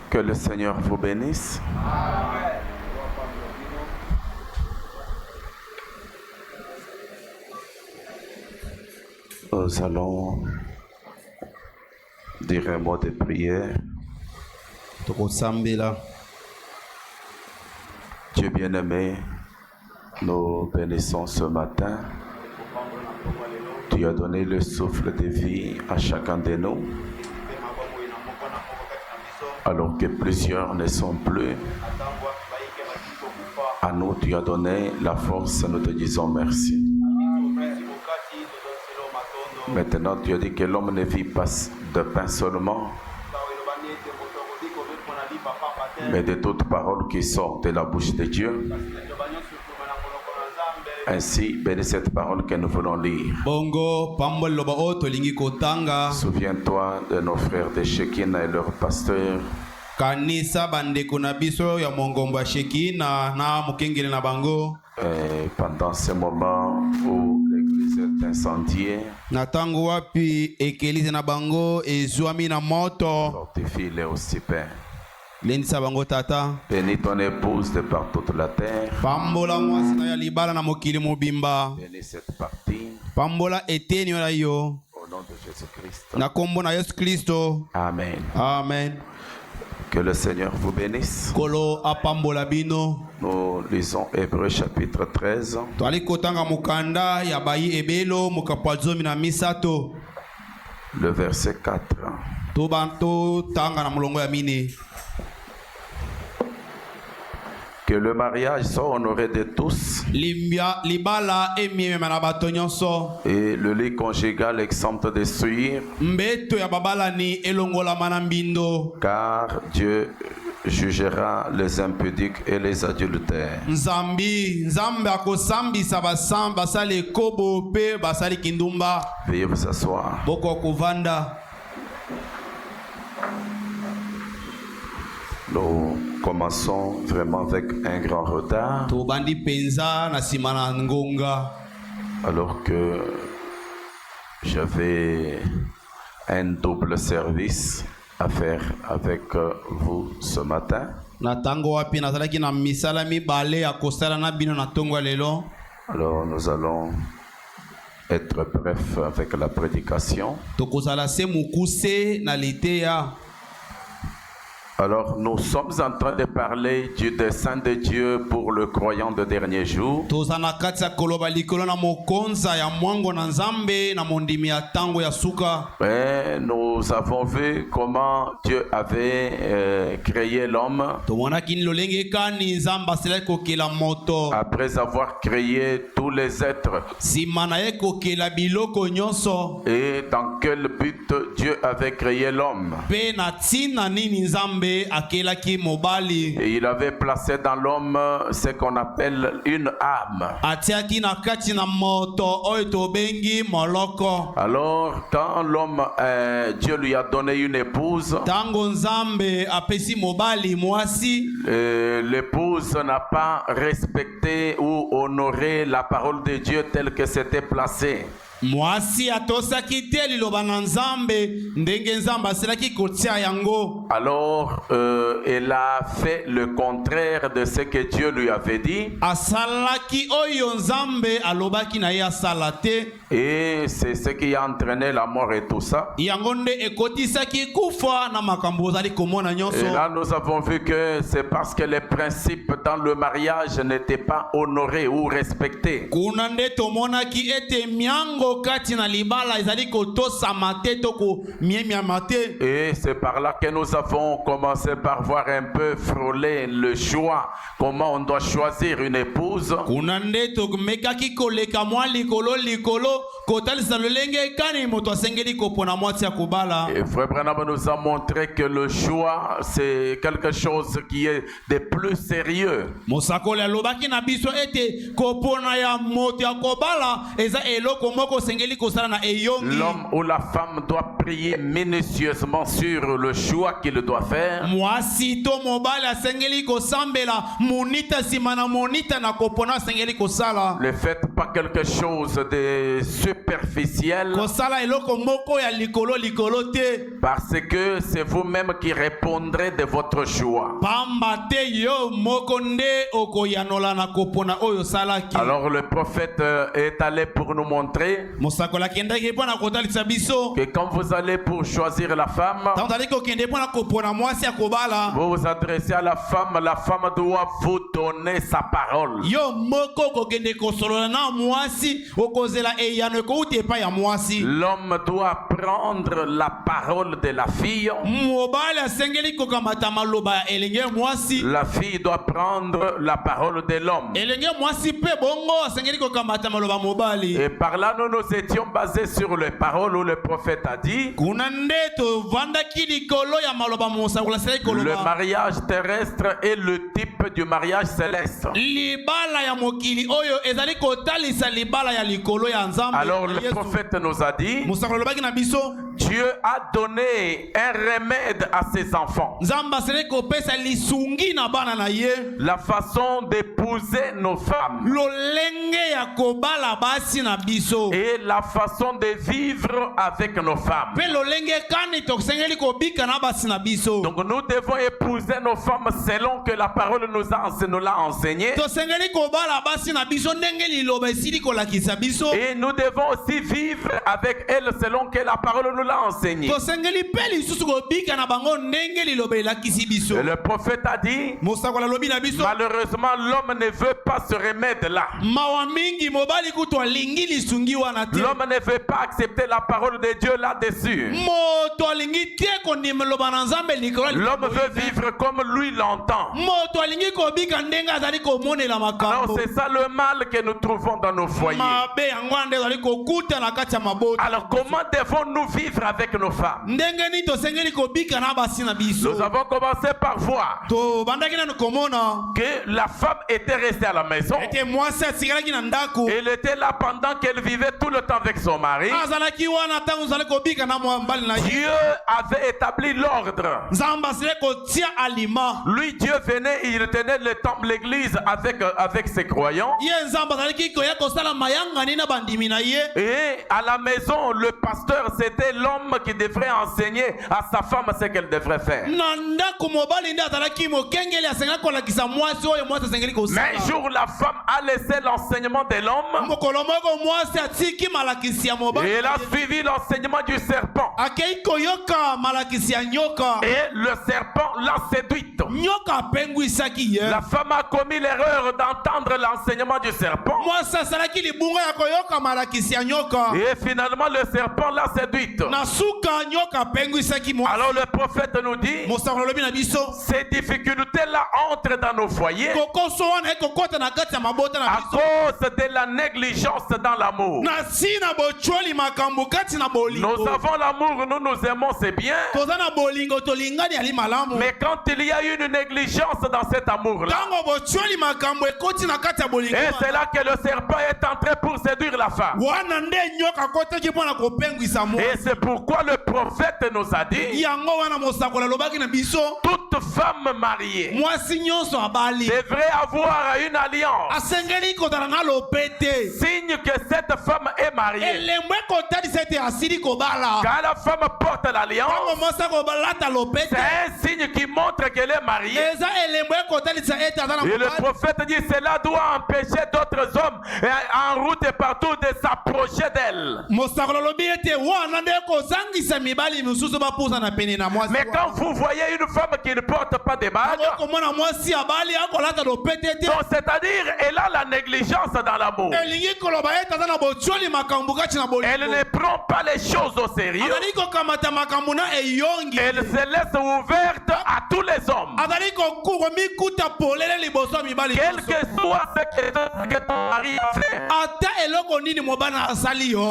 Que le Seigneur vous bénisse. Nous allons dire un mot de prière. Dieu bien-aimé, nous bénissons ce matin. Tu as donné le souffle de vie à chacun de nous, alors que plusieurs ne sont plus. À nous, tu as donné la force, nous te disons merci. Maintenant, tu as dit que l'homme ne vit pas de pain seulement, mais de toutes paroles qui sortent de la bouche de Dieu. Ainsi, bénis cette parole que nous voulons lire. Souviens-toi de nos frères de Shekinah et leur pasteur. Et pendant ce moment où l'église est incendiée, fortifie-les aussi, Père. Bénis ton épouse de par toute la terre. Bénis cette partie. Au nom de Jésus-Christ. Amen. Amen. Que le Seigneur vous bénisse. Nous lisons Hébreux chapitre 13. Le verset 4. Que le mariage soit honoré de tous et le lit conjugal exempt de souillure, car Dieu jugera les impudiques et les adultères. Veuillez vous asseoir. Nous commençons vraiment avec un grand retard, alors que j'avais un double service à faire avec vous ce matin. Alors nous allons être brefs avec la prédication. Alors, nous sommes en train de parler du dessein de Dieu pour le croyant de dernier jour. Et nous avons vu comment Dieu avait créé l'homme. Après avoir créé tous les êtres. Et dans quel but Dieu avait créé l'homme? Et il avait placé dans l'homme ce qu'on appelle une âme. Alors, quand l'homme, Dieu lui a donné une épouse, l'épouse n'a pas respecté ou honoré la parole de Dieu telle que c'était placé. Alors, elle a fait le contraire de ce que Dieu lui avait dit. Et c'est ce qui a entraîné la mort et tout ça. Et là, nous avons vu que c'est parce que les principes dans le mariage n'étaient pas honorés ou respectés. Et c'est par là que nous avons commencé par voir un peu frôler le choix, comment on doit choisir une épouse. Et Frère Branham nous a montré que le choix, c'est quelque chose qui est de plus sérieux. L'homme ou la femme doit prier minutieusement sur le choix qu'il doit faire. Le fait pas quelque chose de superficiel. Parce que c'est vous-même qui répondrez de votre choix. Alors le prophète est allé pour nous montrer que quand vous allez pour choisir la femme, vous vous adressez à la femme doit vous donner sa parole. L'homme doit prendre la parole de la fille. La fille doit prendre la parole de l'homme. Et par là, nous étions basés sur les paroles où le prophète a dit: le mariage terrestre est le type du mariage céleste. Alors le prophète nous a dit: Dieu a donné un remède à ses enfants. La façon d'épouser nos femmes. Et la façon de vivre avec nos femmes. Donc nous devons épouser nos femmes selon que la parole nous l'a enseigné. Et nous devons aussi vivre avec elles selon que la parole nous l'a enseigné. Et le prophète a dit: malheureusement l'homme ne veut pas ce remède-là. L'homme ne veut pas accepter la parole de Dieu là-dessus. L'homme veut vivre comme lui l'entend. Alors c'est ça le mal que nous trouvons dans nos foyers. Alors comment devons-nous vivre avec nos femmes? Nous avons commencé par voir que la femme était restée à la maison. Elle était là pendant qu'elle vivait tout le temps avec son mari. Dieu avait établi l'ordre. Lui, Dieu venait, il tenait le temple, l'église avec ses croyants. Et à la maison, le pasteur, c'était l'homme qui devrait enseigner à sa femme ce qu'elle devrait faire. Mais un jour, la femme a laissé l'enseignement de l'homme et elle a suivi l'enseignement du serpent. Et le serpent l'a séduite. La femme a commis l'erreur d'entendre l'enseignement du serpent. Et finalement le serpent l'a séduite. Alors le prophète nous dit: ces difficultés-là entrent dans nos foyers à cause de la négligence dans l'amour. Nous avons l'amour, nous nous aimons, c'est bien. Mais quand il y a une négligence dans cet amour-là, et c'est là que le serpent est entré pour séduire la femme. Et c'est pourquoi le prophète nous a dit: toute femme mariée devrait avoir une alliance, signe que cette femme est mariée. Quand la femme porte l'alliance, c'est un signe qui montre qu'elle est mariée. Et le prophète dit: cela doit empêcher d'autres hommes en route et partout de s'approcher d'elle. Mais quand vous voyez une femme qui ne porte pas de bague, donc c'est-à-dire elle a la négligence dans l'amour. Elle ne prend pas les choses au sérieux. Elle se laisse ouverte à tous les hommes. Quel que soit ce que ton mari a fait,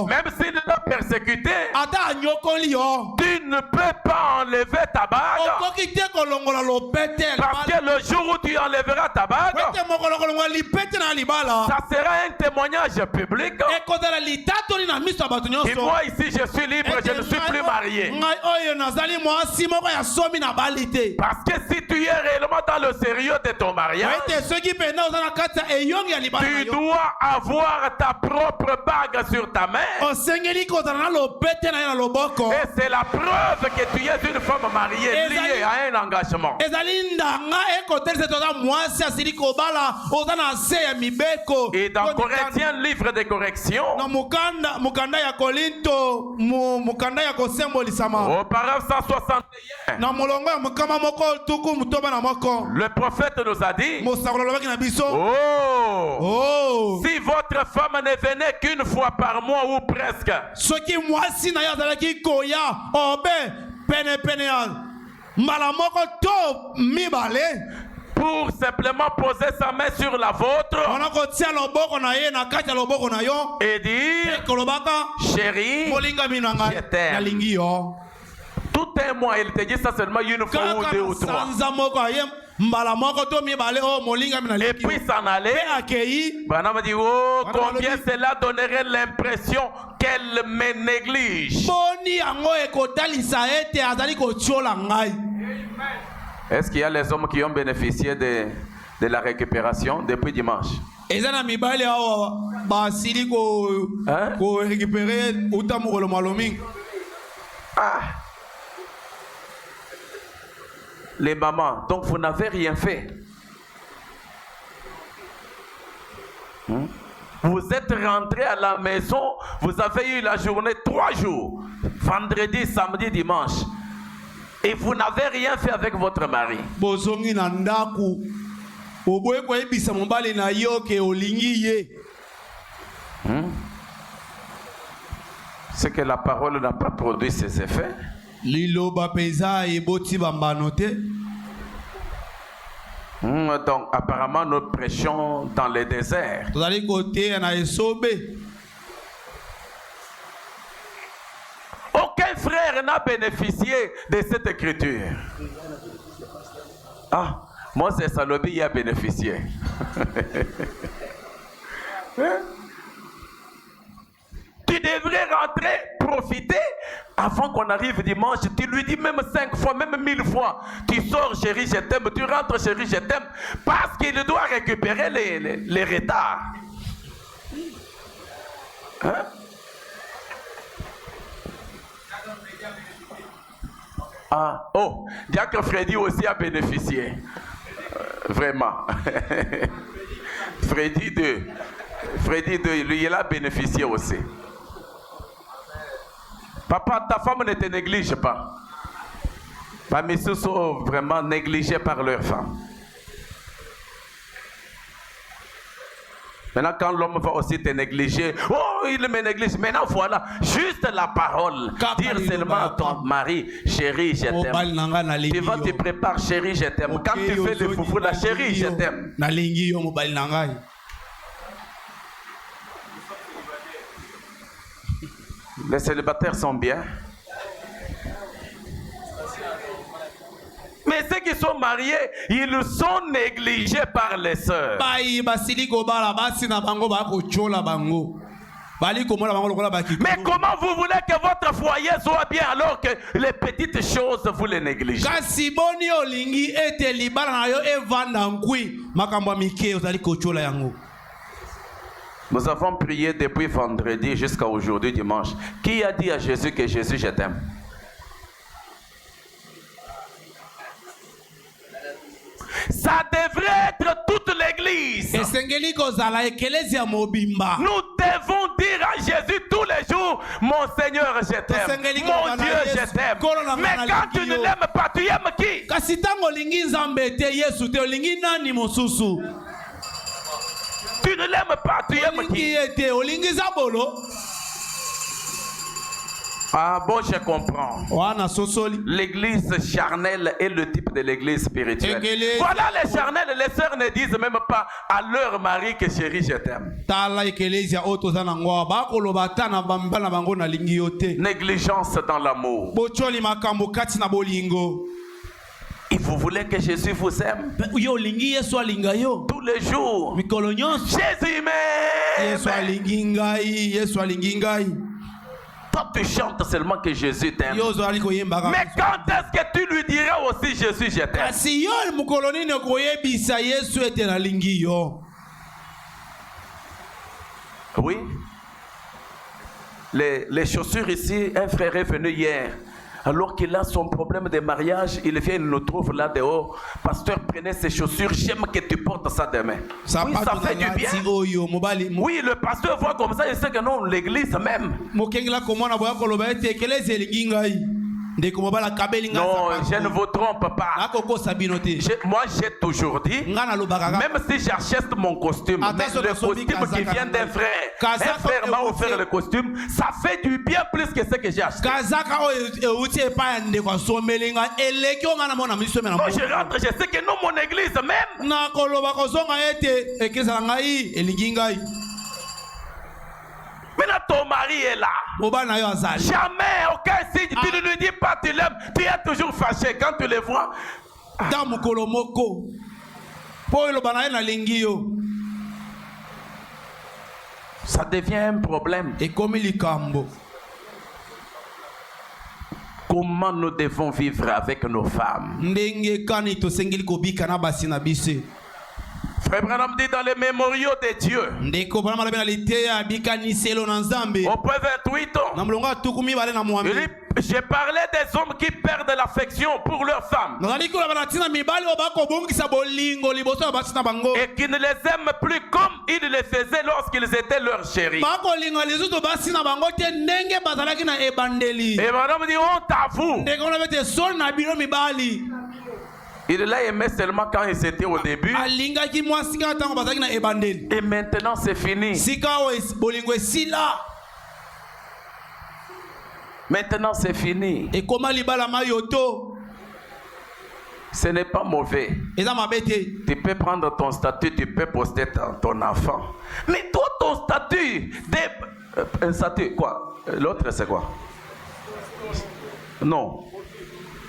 même s'il l'a persécuté, tu ne peux pas enlever ta bague Parce que le jour où tu enlèveras ta bague, ça sera un témoignage public. Et moi ici je suis libre, je ne suis plus marié. Parce que si tu es réellement dans le sérieux de ton mariage, tu dois avoir ta propre bague sur ta main. Et c'est la preuve que tu es une femme mariée liée à un engagement. Et dans Corinthiens, livre de correction, au paragraphe 161, le prophète nous a dit, oh, si votre femme ne venait qu'une fois par mois ou presque, pour simplement poser sa main sur la vôtre et dire, chérie, je t'aime. Tout un mois, il te dit ça seulement une fois ou deux ou trois. Et puis s'en aller. Branham dit, oh, combien cela donnerait l'impression qu'elle me néglige. Est-ce qu'il y a les hommes qui ont bénéficié de la récupération depuis dimanche? Hein? Ah. Les mamans, donc vous n'avez rien fait. Vous êtes rentré à la maison, vous avez eu la journée 3 jours, vendredi, samedi, dimanche, et vous n'avez rien fait avec votre mari. C'est que la parole n'a pas produit ses effets. Donc apparemment nous prêchons dans les déserts. Aucun frère n'a bénéficié de cette écriture. Ah, Moses Salobi y a bénéficié. Tu devrais rentrer, profiter. Avant qu'on arrive dimanche, tu lui dis même 5 fois, même 1000 fois. Tu sors, chérie, je t'aime. Tu rentres, chérie, je t'aime. Parce qu'il doit récupérer les retards. Hein? Ah, oh, Diacre Freddy aussi a bénéficié. Vraiment. Freddy 2, lui, il a bénéficié aussi. Papa, ta femme ne te néglige pas. Pas mes sous sont vraiment négligés par leur femme. Maintenant, quand l'homme va aussi te négliger, oh, il me néglige. Maintenant, voilà, juste la parole. Dire seulement à ton mari, chérie, je t'aime. Tu vas te préparer, chérie, je t'aime. Quand tu fais le foufou, la chérie, je t'aime. Les célibataires sont bien. Mais ceux qui sont mariés, ils sont négligés par les sœurs. Mais comment vous voulez que votre foyer soit bien alors que les petites choses vous les négligez? Nous avons prié depuis vendredi jusqu'à aujourd'hui dimanche. Qui a dit à Jésus que Jésus, je t'aime? Ça devrait être toute l'église. Nous devons dire à Jésus tous les jours, mon Seigneur, je t'aime. Mon Dieu, je t'aime. Mais quand tu ne l'aimes pas, tu aimes qui? Tu ne l'aimes pas, tu aimes qui? Ah bon, je comprends. L'église charnelle est le type de l'église spirituelle. Voilà les charnels, les sœurs ne disent même pas à leur mari que chérie, je t'aime. Négligence dans l'amour. Il Vous voulez que Jésus vous aime? Tous les jours. Jésus m'aime. Toi, tu chantes seulement que Jésus t'aime. Mais quand est-ce que tu lui diras aussi Jésus, je t'aime? Oui. Les chaussures ici, un frère est venu hier. Alors qu'il a son problème de mariage, il vient, il nous trouve là dehors. Pasteur, prenez ces chaussures, j'aime que tu portes ça demain. Oui, ça fait du bien. Oui, le pasteur voit comme ça, il sait que non, l'église même. Non, je ne vous trompe pas. Moi, j'ai toujours dit, même si j'achète mon costume, mais le costume qui vient d'un frère, un frère m'a offert le costume, ça fait du bien plus que ce que j'ai acheté. Quand je rentre, je sais que non, mon église même. Maintenant, ton mari est là. Jamais, aucun signe. Tu ne lui dis pas tu l'aimes. Tu es toujours fâché quand tu le vois. Ça devient un problème. Comment nous devons vivre avec nos femmes? Frère Branham dit dans les mémoriaux de Dieu, au point 28, il dit, j'ai parlé des hommes qui perdent l'affection pour leurs femmes et qui ne les aiment plus comme ils les faisaient lorsqu'ils étaient leurs chéris. Et Madame dit, honte à vous. Il l'a aimé seulement quand ils étaient au début. Et maintenant c'est fini. Maintenant c'est fini. Ce n'est pas mauvais. Tu peux prendre ton statut, tu peux poster ton enfant. Mais toi, ton statut, un statut, quoi? L'autre c'est quoi? Non.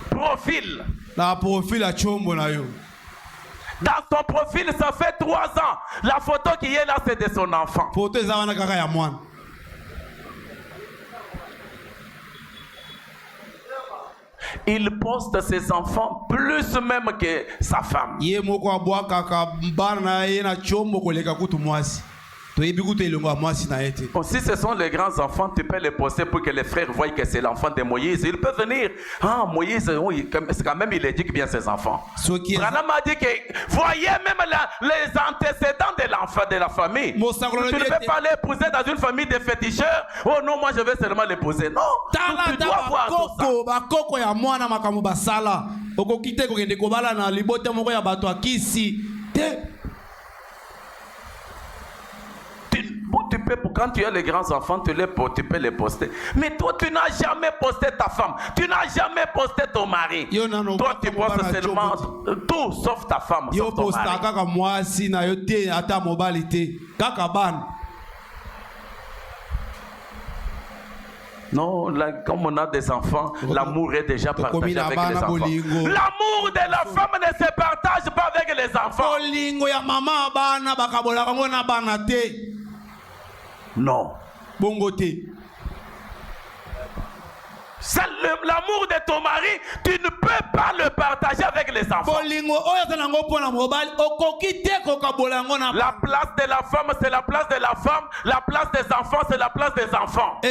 Profil. Dans ton profil, ça fait 3 ans. La photo qui est là, c'est de son enfant. Il poste ses enfants plus même que sa femme. Si ce sont les grands enfants, tu peux les poster pour que les frères voient que c'est l'enfant de Moïse. Ils peuvent venir. Ah, Moïse, oui, c'est quand même, il éduque bien ses enfants. Branham a dit que voyez même les antécédents de l'enfant, de la famille. Tu ne peux pas l'épouser dans une famille de féticheurs. Oh non, moi je vais seulement l'épouser. Non, tu dois voir tout ça. Tu peux, quand tu as les grands enfants, tu peux les poster. Mais toi, tu n'as jamais posté ta femme. Tu n'as jamais posté ton mari. Toi, tu postes seulement tout sauf ta femme. Sauf ton mari. Non, là, comme on a des enfants, l'amour est déjà partagé avec les enfants. L'amour de la femme ne se partage pas avec les enfants. Non. L'amour de ton mari, tu ne peux pas le partager avec les enfants. La place de la femme, c'est la place de la femme. La place des enfants, c'est la place des enfants.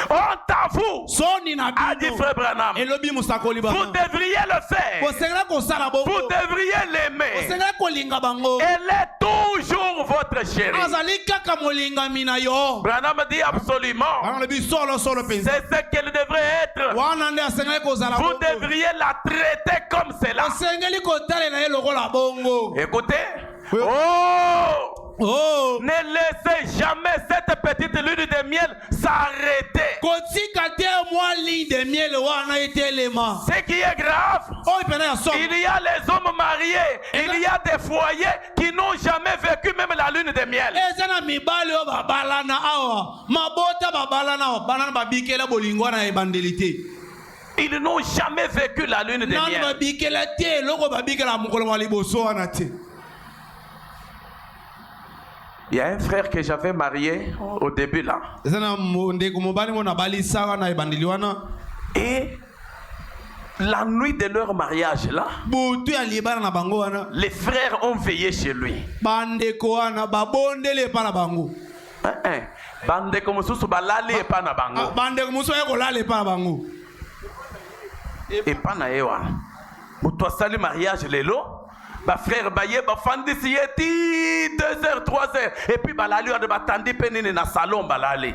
Honte à vous, a dit Frère Branham. Vous devriez le faire. Vous devriez l'aimer. Elle est toujours votre chérie. Branham dit absolument. C'est ce qu'elle devrait être. Vous devriez la traiter comme cela. Écoutez. Oh! Ne laissez jamais cette petite lune de miel s'arrêter. Ce qui est grave, Il y a les hommes mariés. Il y a des foyers qui n'ont jamais vécu même la lune de miel. Ils n'ont jamais vécu la lune de miel. Il y a un frère que j'avais marié au début là. Et la nuit de leur mariage là, les frères ont veillé chez lui. Bande comme sous balali et pas na bango. Et pas na ewa. Pour sali mariage lelo, ba frère baye ba fandi sieti 2h 3h et puis balali on de batandi penine na salon balali.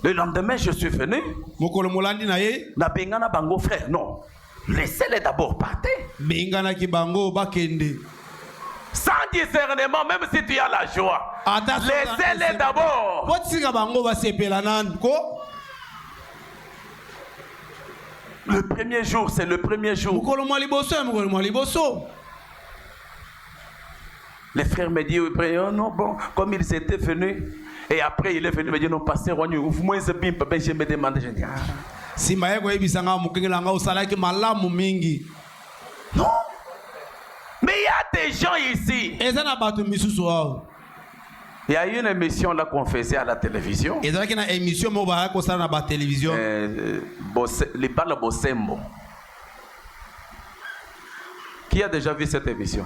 Le lendemain je suis venu. Na bengana bango frère non. Laissez-les d'abord partir. Bengana ki bango bakende. Sans discernement, même si tu as la joie, laissez-les d'abord. Le premier jour, c'est le premier jour. Les frères me disent, oh non, bon, comme ils étaient venus, et après il est venu me dire, non, pasteur, moi je me demande, je dis, non. Mais il y a des gens ici. Il y a une émission là qu'on faisait à la télévision. Il parle Bosembo. Qui a déjà vu cette émission?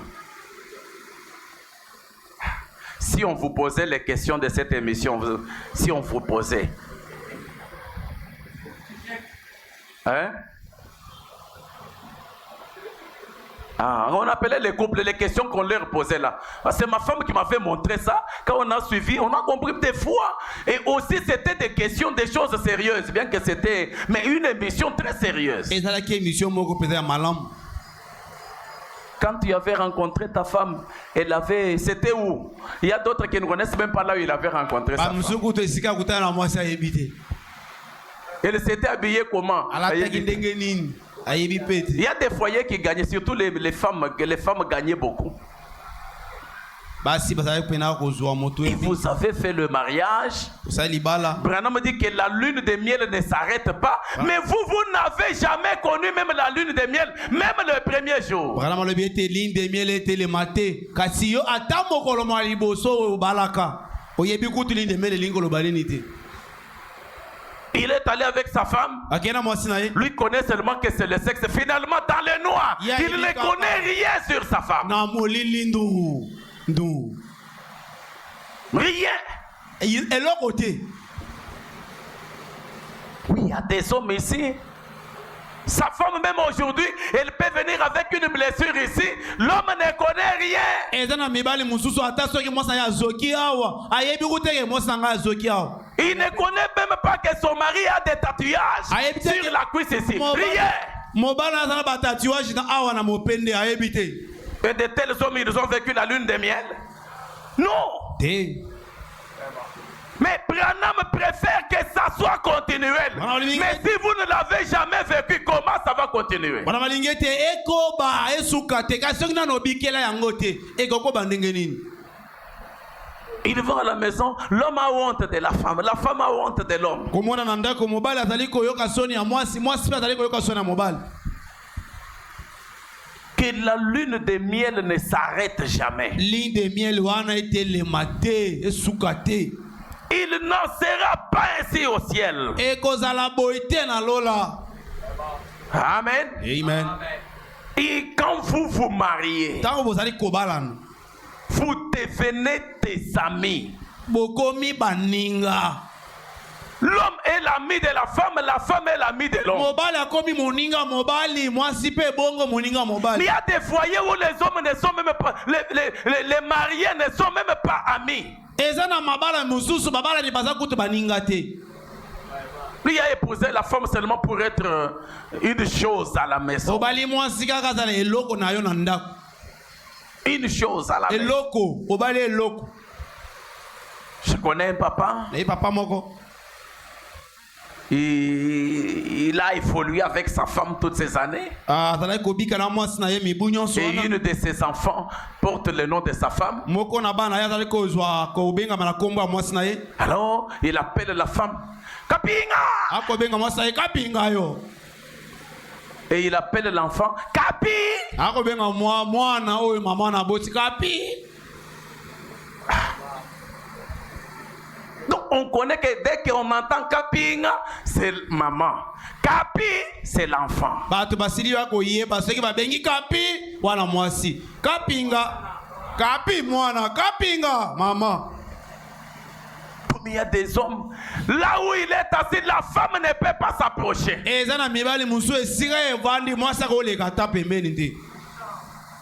Si on vous posait les questions de cette émission, si on vous posait, hein? Ah, on appelait les couples, les questions qu'on leur posait là. C'est ma femme qui m'avait montré ça. Quand on a suivi, on a compris des fois. Et aussi, c'était des questions, des choses sérieuses. Bien que c'était, mais une émission très sérieuse. Quand tu avais rencontré ta femme, elle avait, c'était où? Il y a d'autres qui ne connaissent même pas là où il avait rencontré sa femme. Elle s'était habillée comment? Il y a des foyers qui gagnaient, surtout les femmes gagnaient beaucoup. Et vous avez fait le mariage. Branham me dit que la lune de miel ne s'arrête pas. Mais vous n'avez jamais connu même la lune de miel, même le premier jour. Il est allé avec sa femme. Lui connaît seulement que c'est le sexe. Finalement, dans le noir, il ne connaît rien sur sa femme. Rien. Et l'autre côté. Oui, il y a des hommes ici. Sa femme même aujourd'hui, elle peut venir avec une blessure ici. L'homme ne connaît rien. Il ne connaît même pas que son mari a des tatouages sur la cuisse ici. Rien. Et de tels hommes, ils ont vécu la lune de miel. Non. Mais Branham préfère que ça soit continuel. Mais si vous ne l'avez jamais vécu, comment ça va continuer? Il va à la maison, l'homme a honte de la femme a honte de l'homme. Que la lune de miel ne s'arrête jamais. Il n'en sera pas ainsi au ciel. Amen. Amen. Et quand vous vous mariez, vous devenez des amis. L'homme est l'ami de la femme est l'ami de l'homme. Il y a des foyers où les hommes ne sont même pas, les mariés ne sont même pas amis. Lui a épousé la femme seulement pour être une chose à la maison. Une chose à la maison. Je connais un papa. Il a évolué avec sa femme toutes ces années. Et une de ses enfants porte le nom de sa femme. Alors, il appelle la femme Kapinga. Et il appelle l'enfant Kapi. Donc on connaît que dès qu'on entend Kapinga, c'est maman. Kapi, c'est l'enfant. Maman. Il y a des hommes, là où il est assis, la femme ne peut pas s'approcher.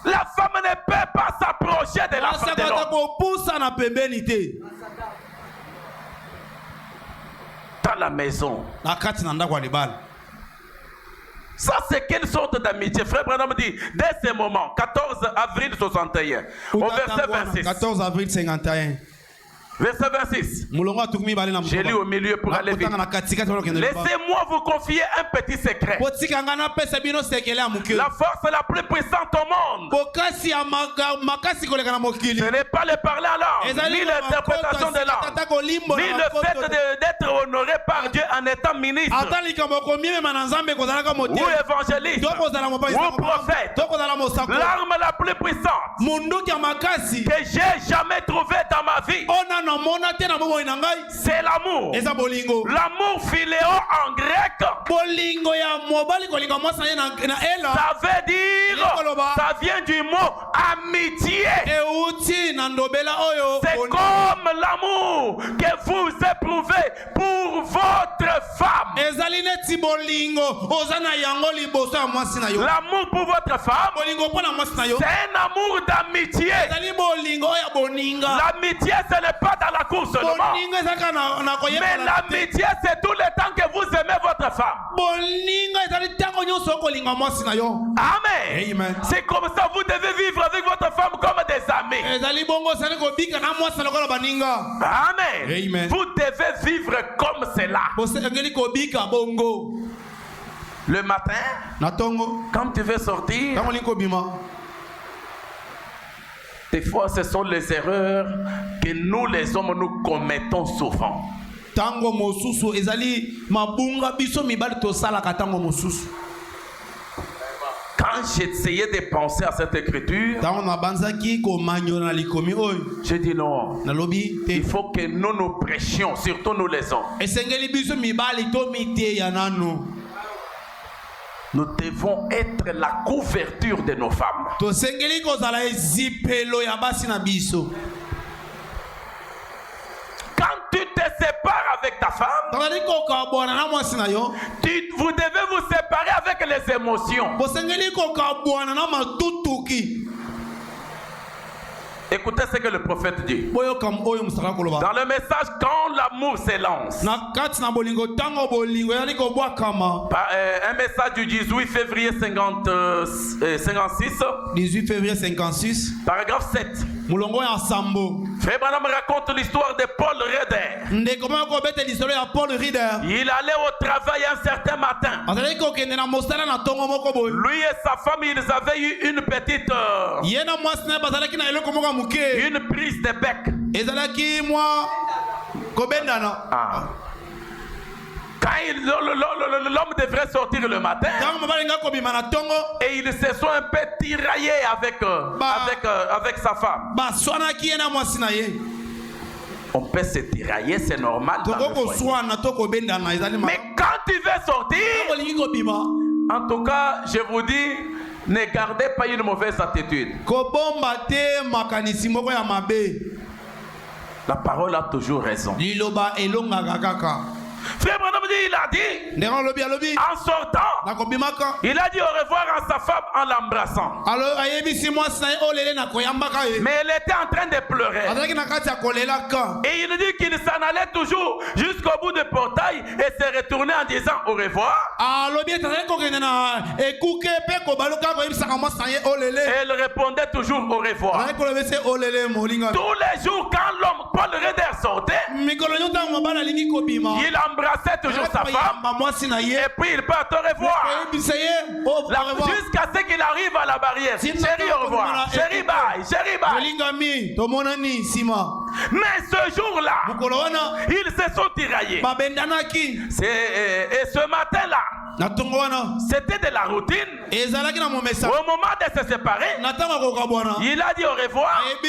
La femme ne peut pas s'approcher de la femme de l'homme. Dans la maison. Ça, c'est quelle sorte d'amitié? Frère Branham dit, dès ce moment, 14 avril 61, au verset 26. 14 avril 51. Verset 26. J'ai lu au milieu pour aller vite. Laissez-moi vous confier un petit secret. La force la plus puissante au monde, ce n'est pas le parler en langue, ni l'interprétation de langue, ni le fait d'être honoré par Dieu en étant ministre, ou évangéliste, ou prophète. L'arme la plus puissante que j'ai jamais trouvée dans ma vie, c'est l'amour. L'amour philéo en grec, ça veut dire, ça vient du mot amitié. C'est comme l'amour que vous éprouvez pour votre femme. L'amour pour votre femme, c'est un amour d'amitié. L'amitié, ce n'est pas dans la course seulement, mais l'amitié, c'est tout le temps que vous aimez votre femme. Amen. C'est comme ça, vous devez vivre avec votre femme comme des amis. Amen. Vous devez vivre comme cela. Le matin, quand tu veux sortir, des fois, ce sont les erreurs que nous, les hommes, nous commettons souvent. Quand j'essayais de penser à cette écriture, j'ai dit non, il faut que nous prêchions, surtout nous les hommes. Nous devons être la couverture de nos femmes. Quand tu te sépares avec ta femme, vous devez vous séparer avec les émotions. Écoutez ce que le prophète dit. Dans le message, quand l'amour s'élance, un message du 18 février 56, 18 février 56, paragraphe 7. Frère Branham raconte l'histoire de Paul Reder. Il allait au travail un certain matin. Lui et sa femme, ils avaient eu une petite une prise de bec. Quand l'homme devrait sortir le matin, et ils se sont un peu tiraillés avec sa femme. On peut se tirailler, c'est normal dans le foyer. Mais quand tu veux sortir, en tout cas, je vous dis, ne gardez pas une mauvaise attitude. La parole a toujours raison. Frère Branham il a dit, en sortant, il a dit au revoir à sa femme en l'embrassant. Mais elle était en train de pleurer. Et il dit qu'il s'en allait toujours jusqu'au bout du portail et se retournait en disant au revoir. Elle répondait toujours au revoir. Tous les jours quand l'homme Paul Reder sortait, il embrasser toujours sa femme. Et puis il part au revoir. Jusqu'à ce qu'il arrive à la barrière. Chérie, au revoir. Chérie, bye. Chérie, bye. Mais ce jour-là, ils se sont tiraillés. Et ce matin-là, c'était de la routine. Au moment de se séparer, il a dit au revoir. Et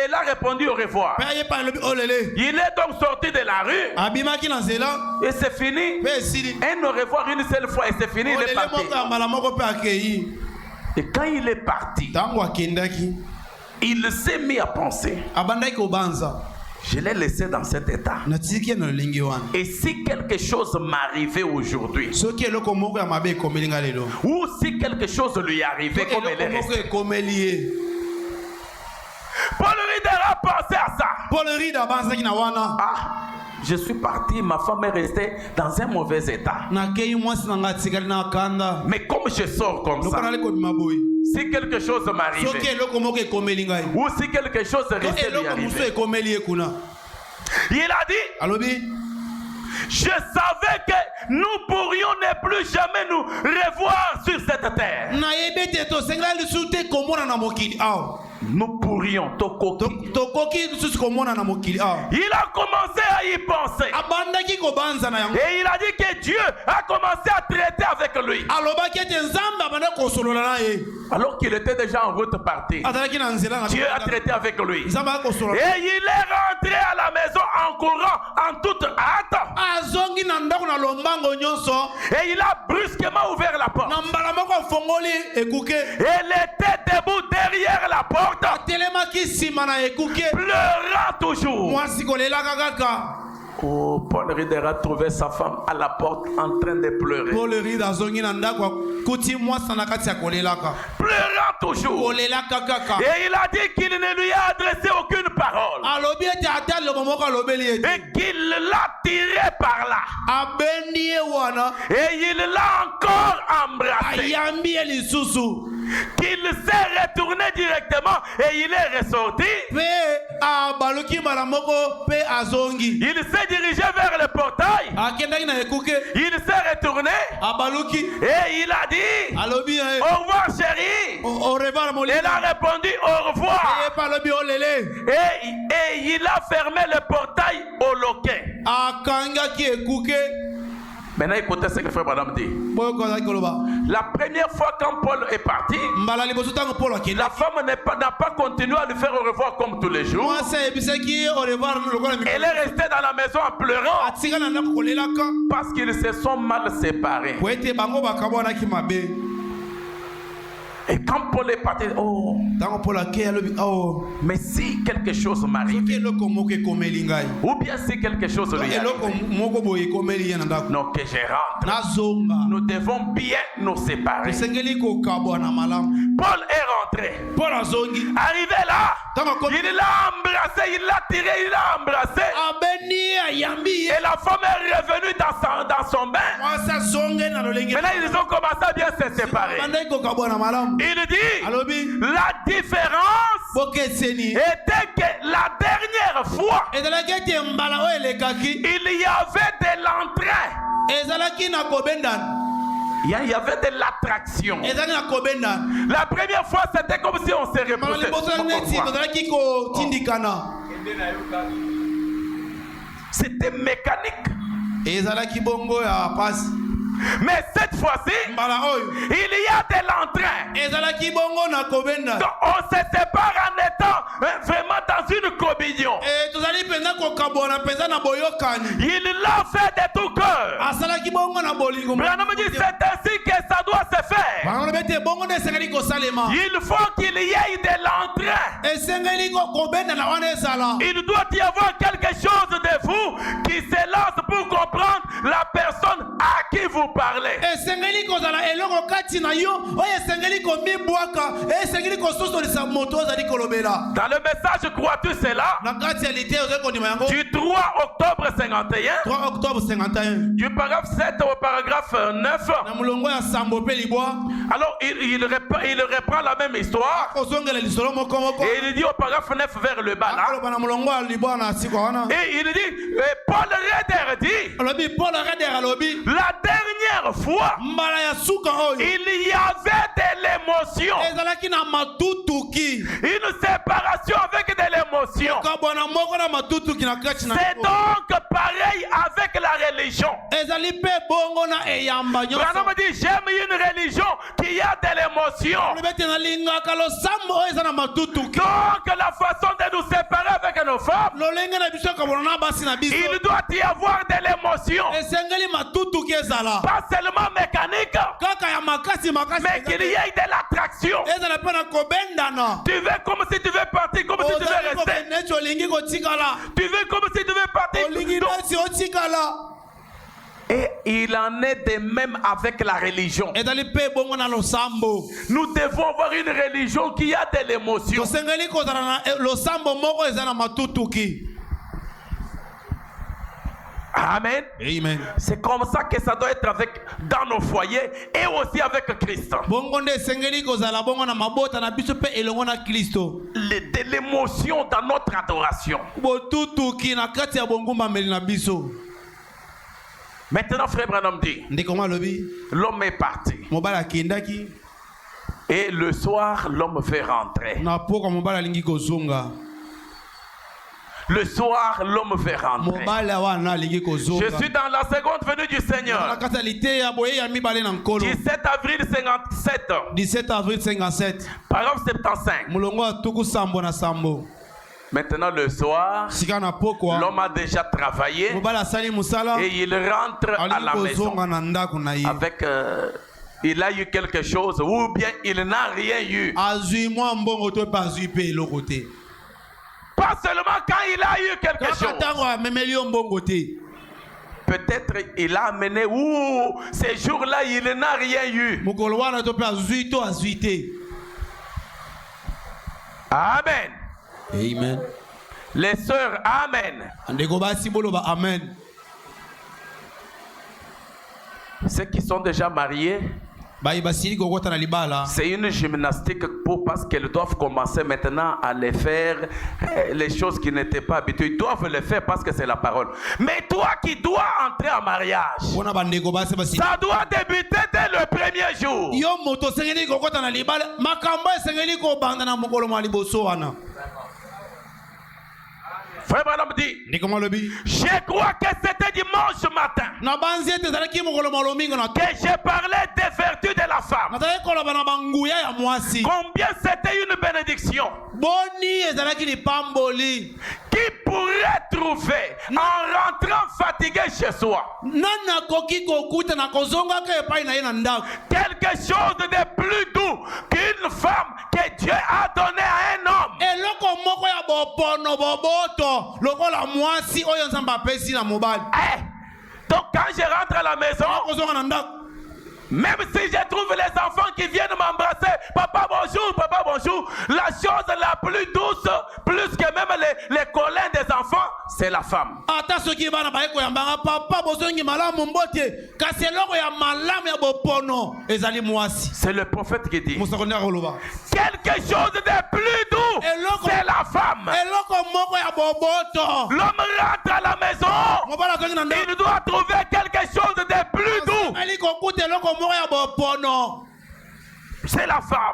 il a répondu au revoir. Il est donc sorti de la rue. Et c'est fini. Un au revoir une seule fois et c'est fini. Il est parti. Et quand il est parti, il s'est mis à penser. Je l'ai laissé dans cet état. Et si quelque chose m'arrivait aujourd'hui, ou si quelque chose lui arrivait comme elle est restée, Paul Rieder a pensé à ça. Ah, je suis parti, ma femme est restée dans un mauvais état. Mais comme je sors comme ça, si quelque chose m'arrivait, ou si quelque chose restait lui arriver, il a dit, je savais que nous pourrions ne plus jamais nous revoir sur cette terre. Nous pourrions. Il a commencé à y penser. Et il a dit que Dieu a commencé à traiter avec lui. Alors qu'il était déjà en route parti. Dieu a traité avec lui. Et il est rentré à la maison en courant en toute hâte. Et il a brusquement ouvert la porte. Et il était debout derrière la porte. Pleurant toujours. Oh, Paul Rieder a trouvé sa femme à la porte en train de pleurer. Pleurant toujours. Et il a dit qu'il ne lui a adressé aucune parole. Et qu'il l'a tiré par là. Et il l'a encore embrassé. Qu'il s'est retourné directement et il est ressorti. Il s'est dirigé vers le portail. Il s'est retourné et il a dit au revoir chérie. Elle a répondu au revoir. Et il a fermé le portail au loquet. Maintenant écoutez ce que frère Branham dit. La première fois quand Paul est parti, la femme n'a pas continué à lui faire au revoir comme tous les jours. Elle est restée dans la maison en pleurant parce qu'ils se sont mal séparés. Et quand Paul est parti, mais si quelque chose m'arrive, ou bien si quelque chose lui arrive, non, que je rentre, nous devons bien nous séparer. Paul est rentré. Arrivé là, il l'a embrassé, il l'a tiré, il l'a embrassé. Et la femme est revenue dans son bain. Maintenant, ils ont commencé à bien se séparer. Il dit, la différence était que la dernière fois, il y avait de l'entrain. Il y avait de l'attraction. La première fois, c'était comme si on se repoussait. C'était mécanique. Mais cette fois-ci, il y a de l'entrain. Donc on se sépare en étant vraiment dans une communion. Il l'a fait de tout cœur. Branham dit c'est ainsi que ça doit se faire. Il faut qu'il y ait de l'entrain. Il doit y avoir quelque chose de vous qui se lance pour comprendre la personne à qui vous parlez. Dans le message crois-tu cela? Du 3 octobre 51, du paragraphe 7 au paragraphe 9, Alors il reprend la même histoire. Et il dit au paragraphe 9 vers le bas là. Et il dit, Paul Reder dit, la dernière fois, il y avait de l'émotion. Une séparation avec de l'émotion. C'est donc pareil avec la religion. Branham dit, j'aime une religion qui a de l'émotion. Donc la façon de nous séparer avec nos femmes, il doit y avoir de l'émotion. Pas seulement mécanique, mais qu'il y ait de l'attraction. Tu veux comme si tu veux partir, comme si tu veux rester. Tu veux comme si tu veux partir. Et il en est de même avec la religion. Nous devons avoir une religion qui a de l'émotion. Amen. Amen. C'est comme ça que ça doit être dans nos foyers et aussi avec Christ. De l'émotion dans notre adoration. Maintenant, frère Branham dit, l'homme est parti. Et le soir, l'homme fait rentrer. Le soir, l'homme fait rentrer. Je suis dans la seconde venue du Seigneur. 17 avril 57. 17 avril 57. Paragraphe 75. Maintenant le soir, l'homme a déjà travaillé et il rentre à la maison avec il a eu quelque chose ou bien il n'a rien eu. Pas seulement quand il a eu quelque chose. Peut-être il a amené ou ces jours-là il n'a rien eu. Amen. Amen. Les sœurs, amen. Amen. Ceux qui sont déjà mariés, c'est une gymnastique parce qu'elles doivent commencer maintenant à les faire les choses qui n'étaient pas habituées. Ils doivent le faire parce que c'est la parole. Mais toi qui dois entrer en mariage, ça doit débuter dès le premier jour. Frère Branham dit, je crois que c'était dimanche matin que j'ai parlé des vertus de la femme. Combien c'était une bénédiction. Qui pourrait trouver en rentrant fatigué chez soi quelque chose de plus doux qu'une femme que Dieu a donné à un homme. Donc quand je rentre à la maison, même si je trouve les enfants qui viennent m'embrasser, papa bonjour, la chose la plus douce, plus que même les câlins des enfants, c'est la femme. C'est le prophète qui dit, quelque chose de plus doux, c'est la femme. L'homme rentre à la maison, il doit trouver quelque chose de plus doux. C'est la femme.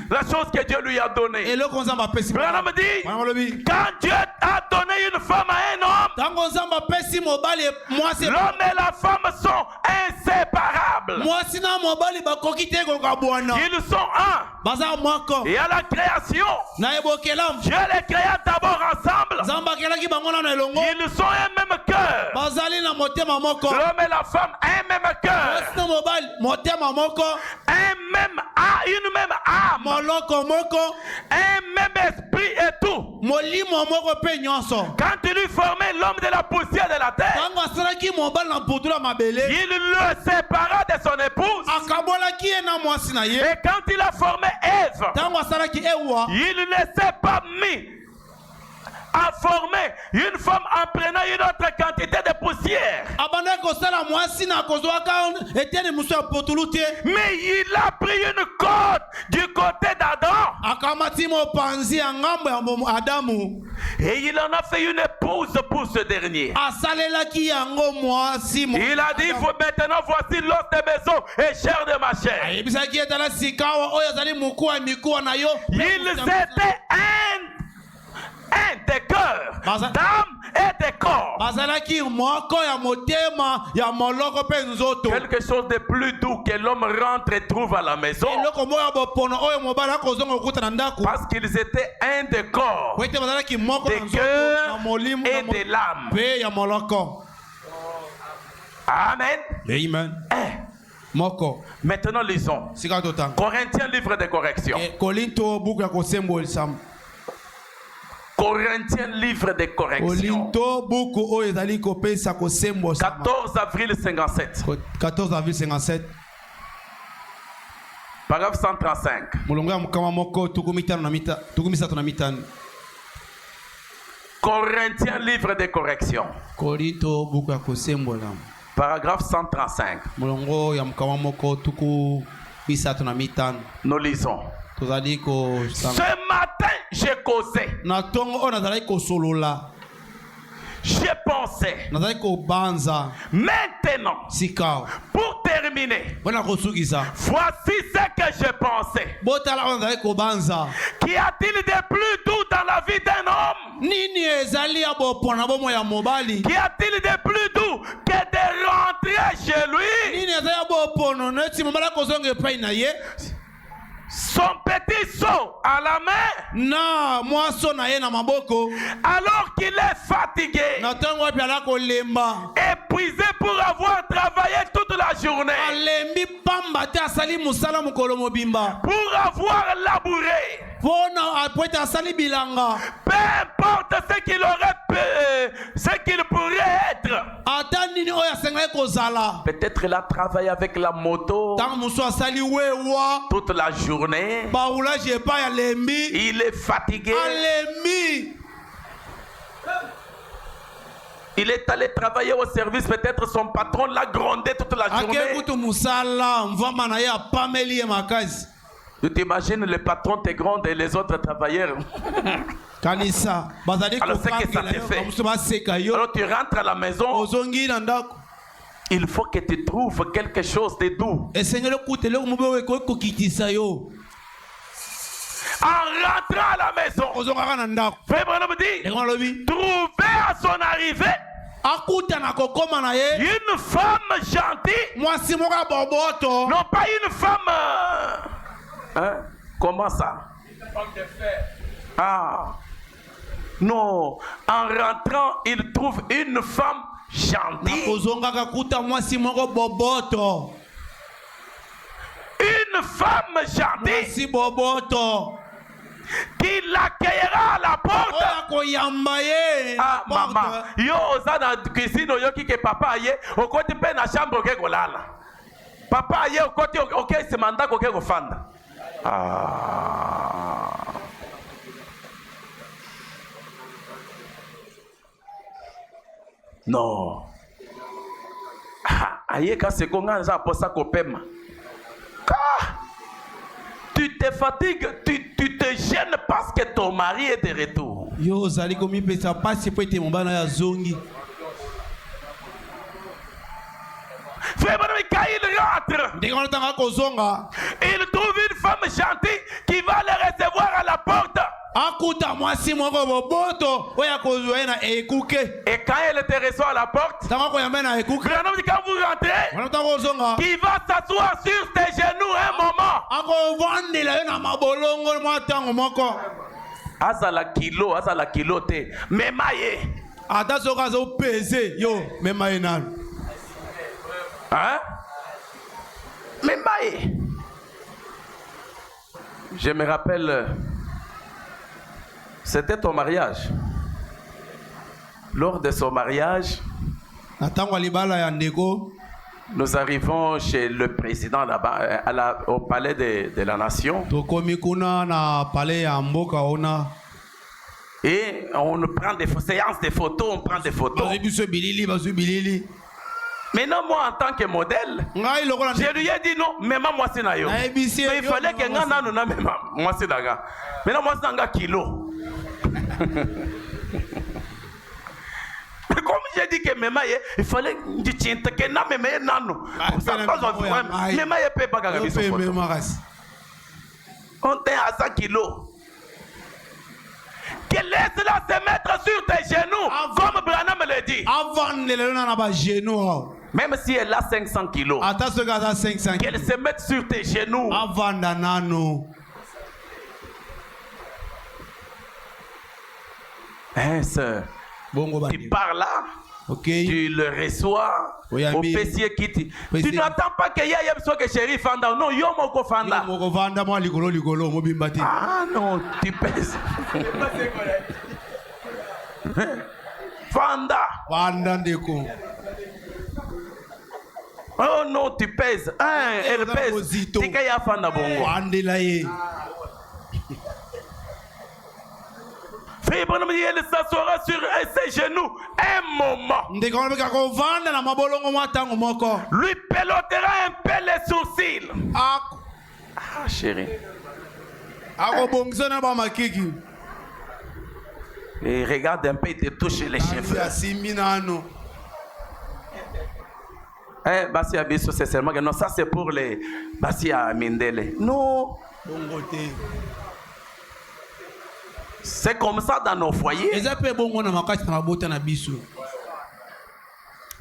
La chose que Dieu lui a donnée. Branham dit, quand Dieu a donné une femme à un homme, l'homme et la femme sont inséparables. Ils sont un. Et à la création, Dieu les créa d'abord ensemble. Ils sont un même cœur. L'homme et la femme, un même cœur. Une même âme, un même esprit et tout. Quand il lui formait l'homme de la poussière de la terre, il le sépara de son épouse. Et quand il a formé Ève, il ne s'est pas mis a formé une femme en prenant une autre quantité de poussière. Mais il a pris une côte du côté d'Adam. Et il en a fait une épouse pour ce dernier. Il a dit, maintenant voici l'os de maison et chair de ma chair. Ils étaient un des cœurs, d'âme et de corps. Quelque chose de plus doux que l'homme rentre et trouve à la maison. Parce qu'ils étaient un des corps, des cœurs et de l'âme. Amen. Amen. Maintenant lisons Corinthiens, livre de correction. Corinthiens, livre de correction. 14 avril 57. 14 avril 57. Paragraphe 135. Corinthiens, livre de correction. Paragraphe 135. Nous lisons. Ce matin, j'ai causé. J'ai pensé. Maintenant, pour terminer, voici ce que j'ai pensé. Qu'y a-t-il de plus doux dans la vie d'un homme? Qu'y a-t-il de plus doux que de rentrer chez lui? Son petit seau à la main, alors qu'il est fatigué, épuisé pour avoir travaillé toute la journée, pour avoir labouré, peu importe ce qu'il aurait ce qu'il pourrait être. Peut-être il a travaillé avec la moto toute la journée. Il est fatigué. Il est allé travailler au service, peut-être son patron l'a grondé toute la journée. Tu t'imagines, le patron te gronde et les autres travailleurs. Alors c'est que ça te fait. Alors tu rentres à la maison. Il faut que tu trouves quelque chose de doux. En rentrant à la maison, Frère Branham dit, trouver à son arrivée une femme gentille, non pas une femme comment ça? Ah non, en rentrant il trouve une femme gentille, une femme gentille qui l'accueillera à la porte. Ah maman, yo oza na cuisine yo ki ke papa aye okoti pe na chambre ke kolala. Papa aye okoti okay se manda ko ke ko fanda. Ah. Non. Aye ka se konga za posa ko pema. Tu te fatigues, tu te gênes parce que ton mari est de retour. Yo zali komi pesa pasi po ete mombana ya zongi. Frère, quand il rentre, il trouve une femme gentille qui va le recevoir à la porte. Et quand elle te reçoit à la porte, quand vous rentrez, qui va s'asseoir sur tes genoux un moment. Azala kilo te, memaye. Hein? Memaye. Je me rappelle, c'était ton mariage. Lors de son mariage, nous arrivons chez le président là-bas, au palais de la nation. Et on prend des séances de photos, on prend des photos. Maintenant, moi, en tant que modèle, je lui ai dit non, mais moi, c'est naïo. Mais il fallait que moi, c'est naga. Maintenant, moi, c'est naga kilo. Mais comme j'ai dit que même il fallait que tu tiennes que non, mais non. Ça passe en vrai. Mais moi, il peut pas gagner son photo. On est à 100 kilos. Que laisse-la se mettre sur tes genoux, comme Branham me le dit. Même si elle a 500 kilos, qu'elle se mette sur tes genoux. Hein, sœur, tu pars là, tu le reçois. Au PC qui tu n'attends pas qu'il y ait un que chéri Fanda. Non, yo moko Fanda. Ah non, tu pèses. Fanda. Oh non, tu pèses. Elle pèse. Tu sais Fanda bongo. Elle s'assoira sur ses genoux un moment. Lui pelotera un peu les sourcils. Ah, chérie. Et regarde un peu, il te touche les cheveux. Basi Abisso, c'est seulement que non, ça c'est pour les Basi à Mindele. Non. C'est comme ça dans nos foyers.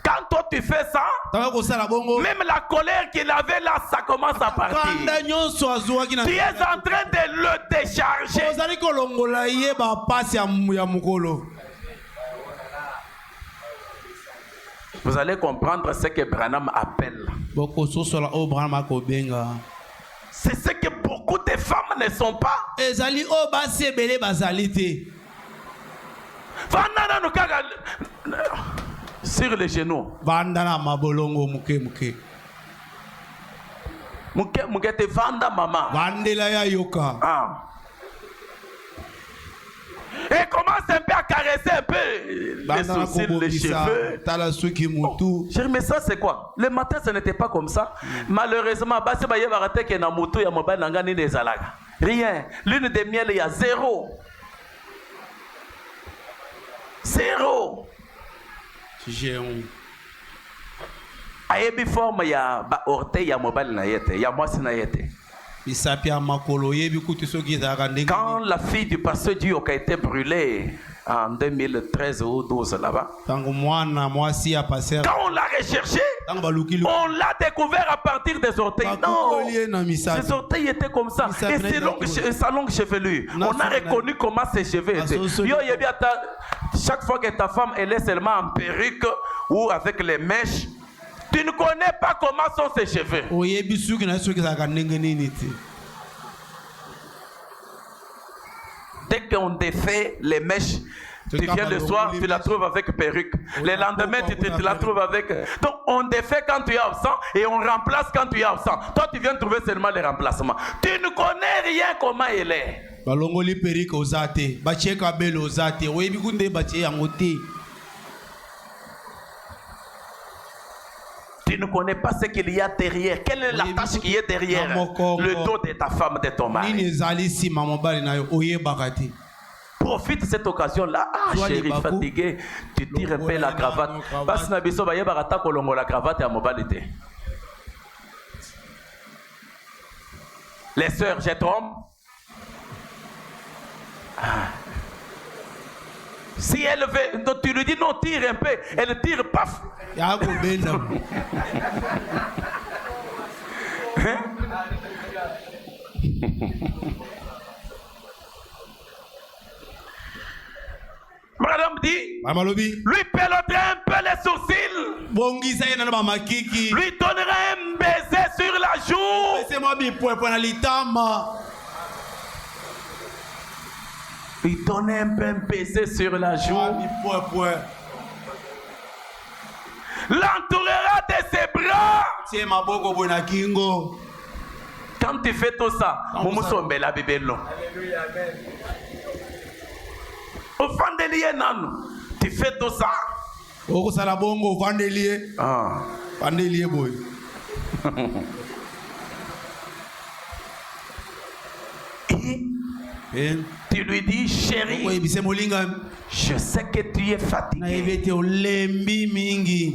Quand toi tu fais ça, même la colère qu'il avait là, ça commence à partir. Tu es en train de le décharger. Vous allez comprendre ce que Branham appelle. C'est ce que beaucoup de femmes ne sont pas. Sur les genoux. Muke te vanda maman. Ah. Et commence un peu à caresser un peu les sourcils, les cheveux. Oh, chérie, mais ça c'est quoi? Le matin ce n'était pas comme ça. Malheureusement, rien. Lune de miel, il y a zéro. Zéro. Ayebi forme ya ba orteil ya mobile na yete, ya mwasi na yete. Quand la fille du pasteur Diok a été brûlée en 2013 ou 12 là-bas, quand on l'a recherché, on l'a découvert à partir des orteils. Non, ses orteils étaient comme ça. Et sa longue chevelure. On a reconnu comment ses cheveux étaient. Chaque fois que ta femme elle est seulement en perruque ou avec les mèches, tu ne connais pas comment sont ses cheveux. Dès qu'on défait les mèches, tu viens le soir, tu la trouves avec perruque. Le lendemain, tu la trouves avec... Donc, on défait quand tu es absent et on remplace quand tu es absent. Toi, tu viens trouver seulement les remplacements. Tu ne connais rien comment elle est. Tu ne connais pas ce qu'il y a derrière. Quelle est la tâche qui est derrière le dos de ta femme, de ton mari? Profite de cette occasion-là. Ah, chérie, fatigué, tu tires un peu la cravate. Parce que Nabiso va y avoir la cravate à mobilité. Les sœurs, je trompe. Si elle veut, donc tu lui dis non, tire un peu, elle tire, paf. Madame dit, lui peloterait un peu les sourcils, lui donnerait un baiser sur la joue. Lui donner un peu un baiser sur la joue. L'entourera de ses bras. Quand tu fais tout ça, Au Vandelier, non. Tu fais tout ça. Au Salabongo, Vandelier. Ah. Vandelier, boy. Et tu lui dis, chérie, je sais que tu es fatigué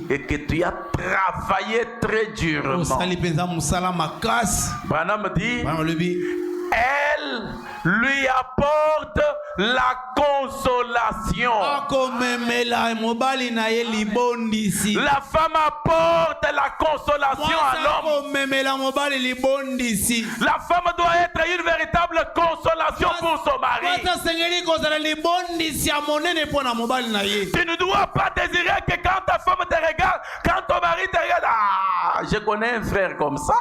et que tu as travaillé très durement. Branham dit, elle lui apporte la consolation. La femme apporte la consolation à l'homme. La femme doit être une véritable consolation pour son mari. Tu ne dois pas désirer que quand ta femme te regarde, quand ton mari te regarde, ah, je connais un frère comme ça.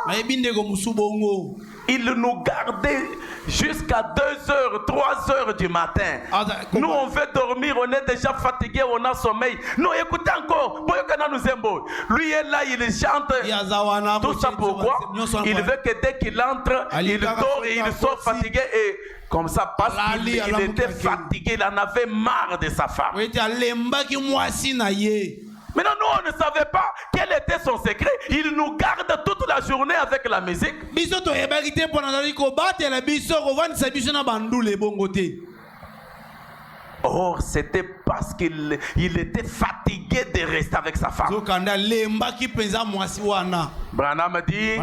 Il nous gardait jusqu'à 2h, 3h du matin. Nous, on veut dormir, on est déjà fatigué, on a sommeil. Nous, écoutez encore. Lui est là, il chante. Tout ça pourquoi? Il veut que dès qu'il entre, il dort et il sort fatigué. Et comme ça, parce qu'il était fatigué, il en avait marre de sa femme. Maintenant, nous, on ne savait pas quel était son secret. Il nous garde toute la journée avec la musique. Or, c'était parce qu'il était fatigué de rester avec sa femme. Branham dit,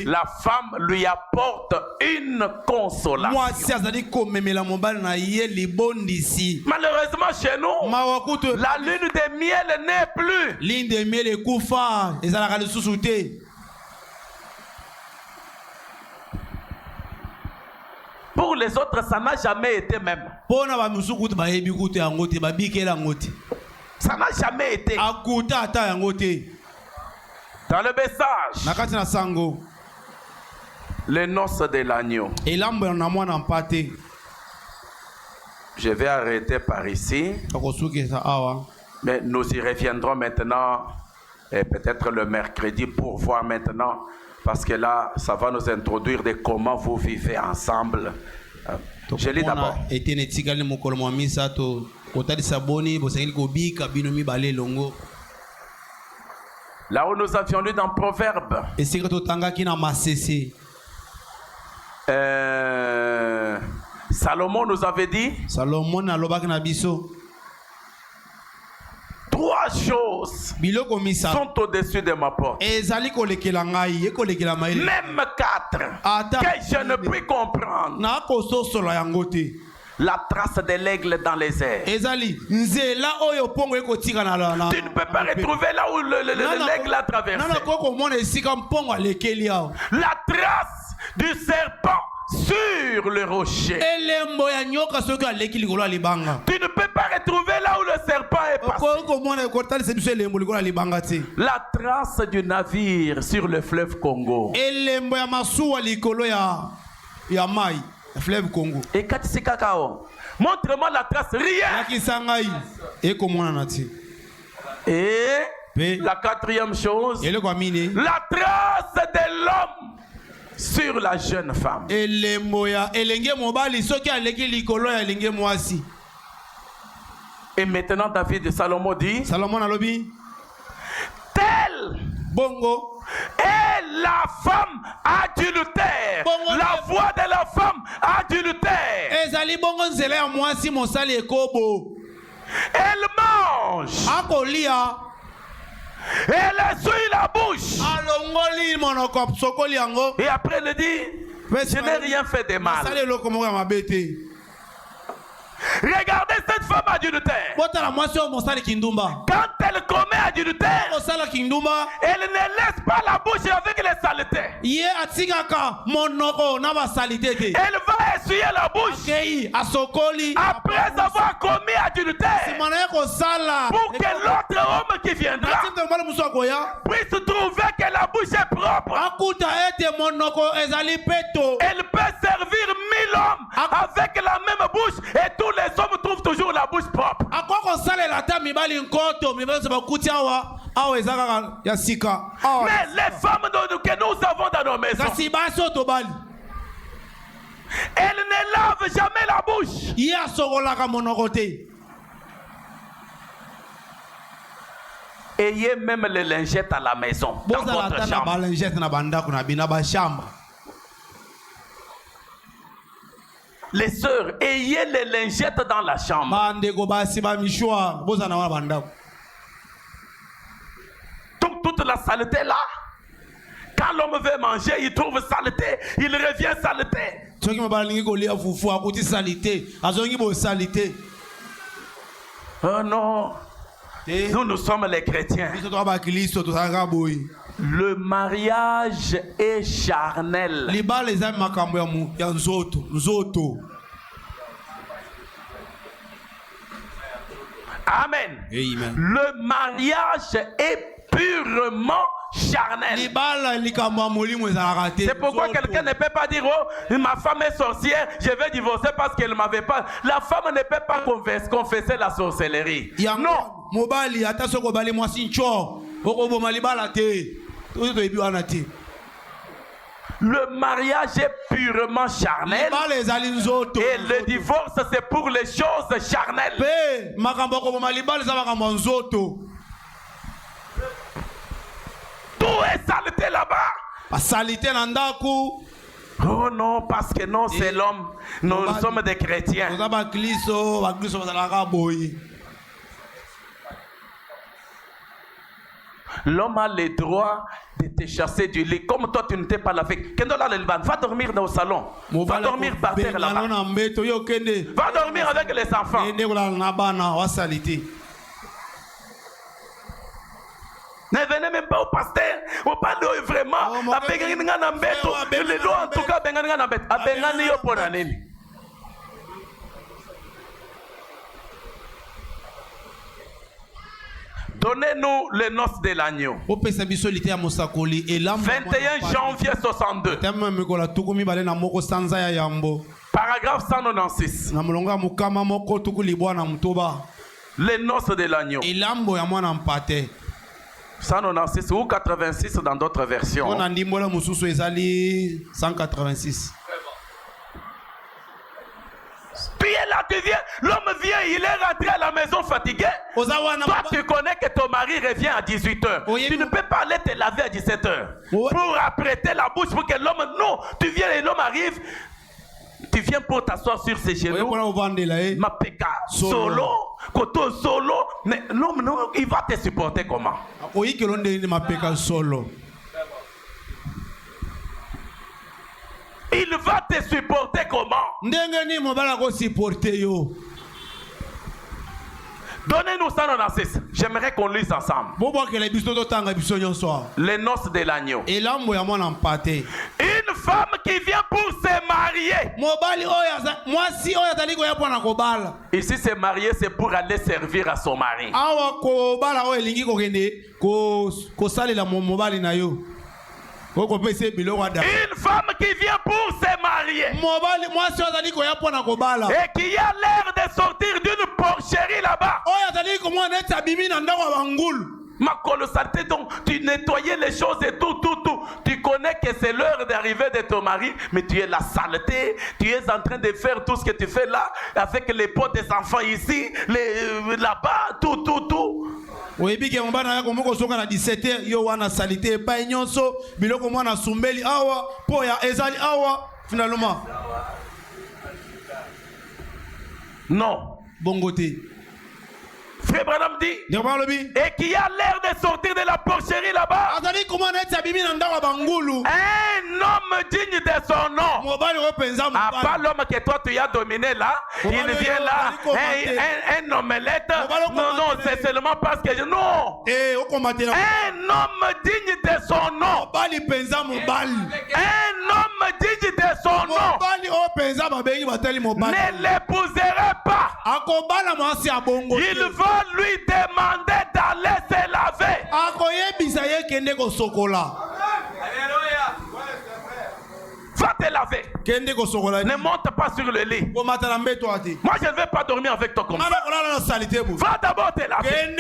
la femme lui apporte une consolation. Malheureusement, chez nous, la lune de miel n'est plus. Pour les autres, ça n'a jamais été même. Ça n'a jamais été. Dans le message, les noces de l'agneau. Je vais arrêter par ici. Mais nous y reviendrons maintenant, et peut-être le mercredi, pour voir maintenant. Parce que là, ça va nous introduire de comment vous vivez ensemble. Je lis d'abord. Là où nous avions lu dans Proverbe. Salomon nous avait dit. Trois choses sont au-dessus de ma porte. Même quatre que je ne puis comprendre. La trace de l'aigle dans les airs. Tu ne peux pas retrouver là où l'aigle a traversé. La trace du serpent sur le rocher. Tu ne peux pas retrouver là où le serpent est passé. La trace du navire sur le fleuve Congo. Et Katsi Kakao, montre-moi la trace, rien. Et la quatrième chose, la trace de l'homme sur la jeune femme. Et maintenant David de Salomon dit, tel bongo est la femme adultère. La voix de la femme adultère. Elle mange. Elle essuie la bouche. Et après elle dit, je n'ai rien fait de mal. Regardez cette femme adultère. Quand elle commet adultère, elle ne laisse pas la bouche avec les saletés. Elle va essuyer la bouche après avoir commis adultère, pour que l'autre homme qui viendra puisse trouver que la bouche est propre. Elle peut servir 1000 hommes avec la même bouche et tous les hommes trouvent toujours la bouche propre. Mais les femmes que nous avons dans nos maisons, elles ne lavent jamais la bouche. ayez même les lingettes à la maison, dans votre chambre. Les sœurs, ayez les lingettes dans la chambre. Donc toute la saleté là, quand l'homme veut manger, il trouve saleté, il revient saleté. Oh non, nous sommes les chrétiens. Le mariage est charnel. Amen. Le mariage est purement charnel. C'est pourquoi quelqu'un ne peut pas dire oh, ma femme est sorcière, je vais divorcer parce qu'elle ne m'avait pas. La femme ne peut pas confesser la sorcellerie. Non. Le mariage est purement charnel et le divorce c'est pour les choses charnelles. Tout est saleté là-bas. Oh non, parce que non, c'est l'homme. Nous sommes des chrétiens. L'homme a le droit de te chasser du lit. Comme toi, tu ne t'es pas lavé. Va dormir dans le salon. Va dormir par terre là-bas. Va dormir avec les enfants. Ne venez même pas au pasteur. On parle vraiment. En tout cas, donnez-nous les noces de l'agneau. 21 janvier 62. Paragraphe 196. Les noces de l'agneau. 196 ou 86 dans d'autres versions. 186. Puis là, tu viens, l'homme vient, il est rentré à la maison fatigué. Toi, tu connais que ton mari revient à 18h. Tu ne peux pas aller te laver à 17h. Pour apprêter la bouche pour que l'homme... Non, tu viens et l'homme arrive. Tu viens pour t'asseoir sur ses genoux. Ma péka, solo, koto solo. Mais l'homme, non, il va te supporter comment? Il va te supporter comment? Donnez-nous ça dans la 6. J'aimerais qu'on lise ensemble. Les noces de l'agneau. Une femme qui vient pour se marier. Ici, se marier, c'est pour aller servir à son mari. Une femme qui vient pour se marier et qui a l'air de sortir d'une porcherie là-bas. Ma colossalité, donc tu nettoyais les choses et tout. Tu connais que c'est l'heure d'arrivée de ton mari, mais tu es la saleté, tu es en train de faire tout ce que tu fais là, avec les pots des enfants ici, là-bas, tout. oyebiki mobana yako moko soka na 17h yo wana salité pa nyonso biloko mwana sumbeli awa po ya ezali awa finalement non bongote. Frère Branham dit et qui a l'air de sortir de la porcherie là-bas. Un homme digne de son nom. Pas l'homme que toi tu as dominé là. Il vient là. Un omelette. Non, c'est seulement parce que non. Un homme digne de son nom. Un homme digne de son nom ne l'épouserait pas. Il va lui demander d'aller se laver. Va te laver. Ne monte pas sur le lit. Moi je ne vais pas dormir avec toi comme ça. Va d'abord te laver.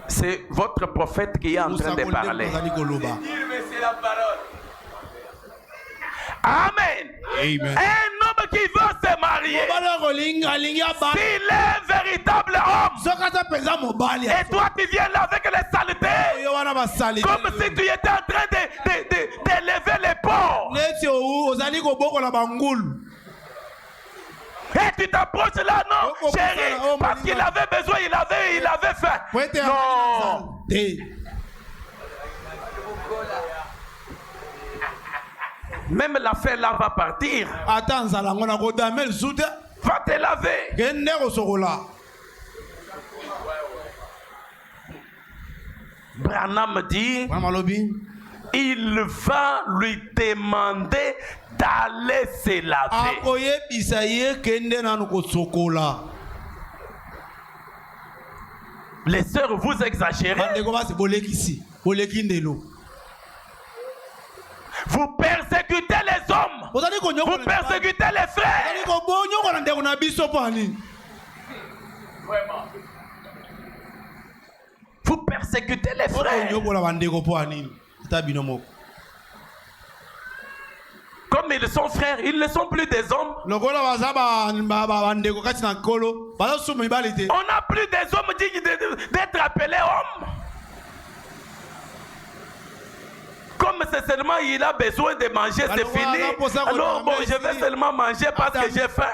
C'est votre prophète qui est en train de parler. Amen. Un homme qui veut se marier, s'il est un véritable homme, et toi tu viens là avec les saletés, comme si tu étais en train d'élever les porcs, et tu t'approches là, non, chérie, parce qu'il avait besoin, il avait faim. Non. Même la faim là va partir. Va te laver. Branham dit, il va lui demander d'aller se laver. Les sœurs, vous exagérez. Vous persécutez les hommes. Vous persécutez les frères. Vous persécutez les frères. Comme ils sont frères, ils ne sont plus des hommes. On n'a plus des hommes dignes d'être appelés hommes. Comme c'est seulement il a besoin de manger, c'est fini. Alors bon, je vais seulement manger parce que j'ai faim.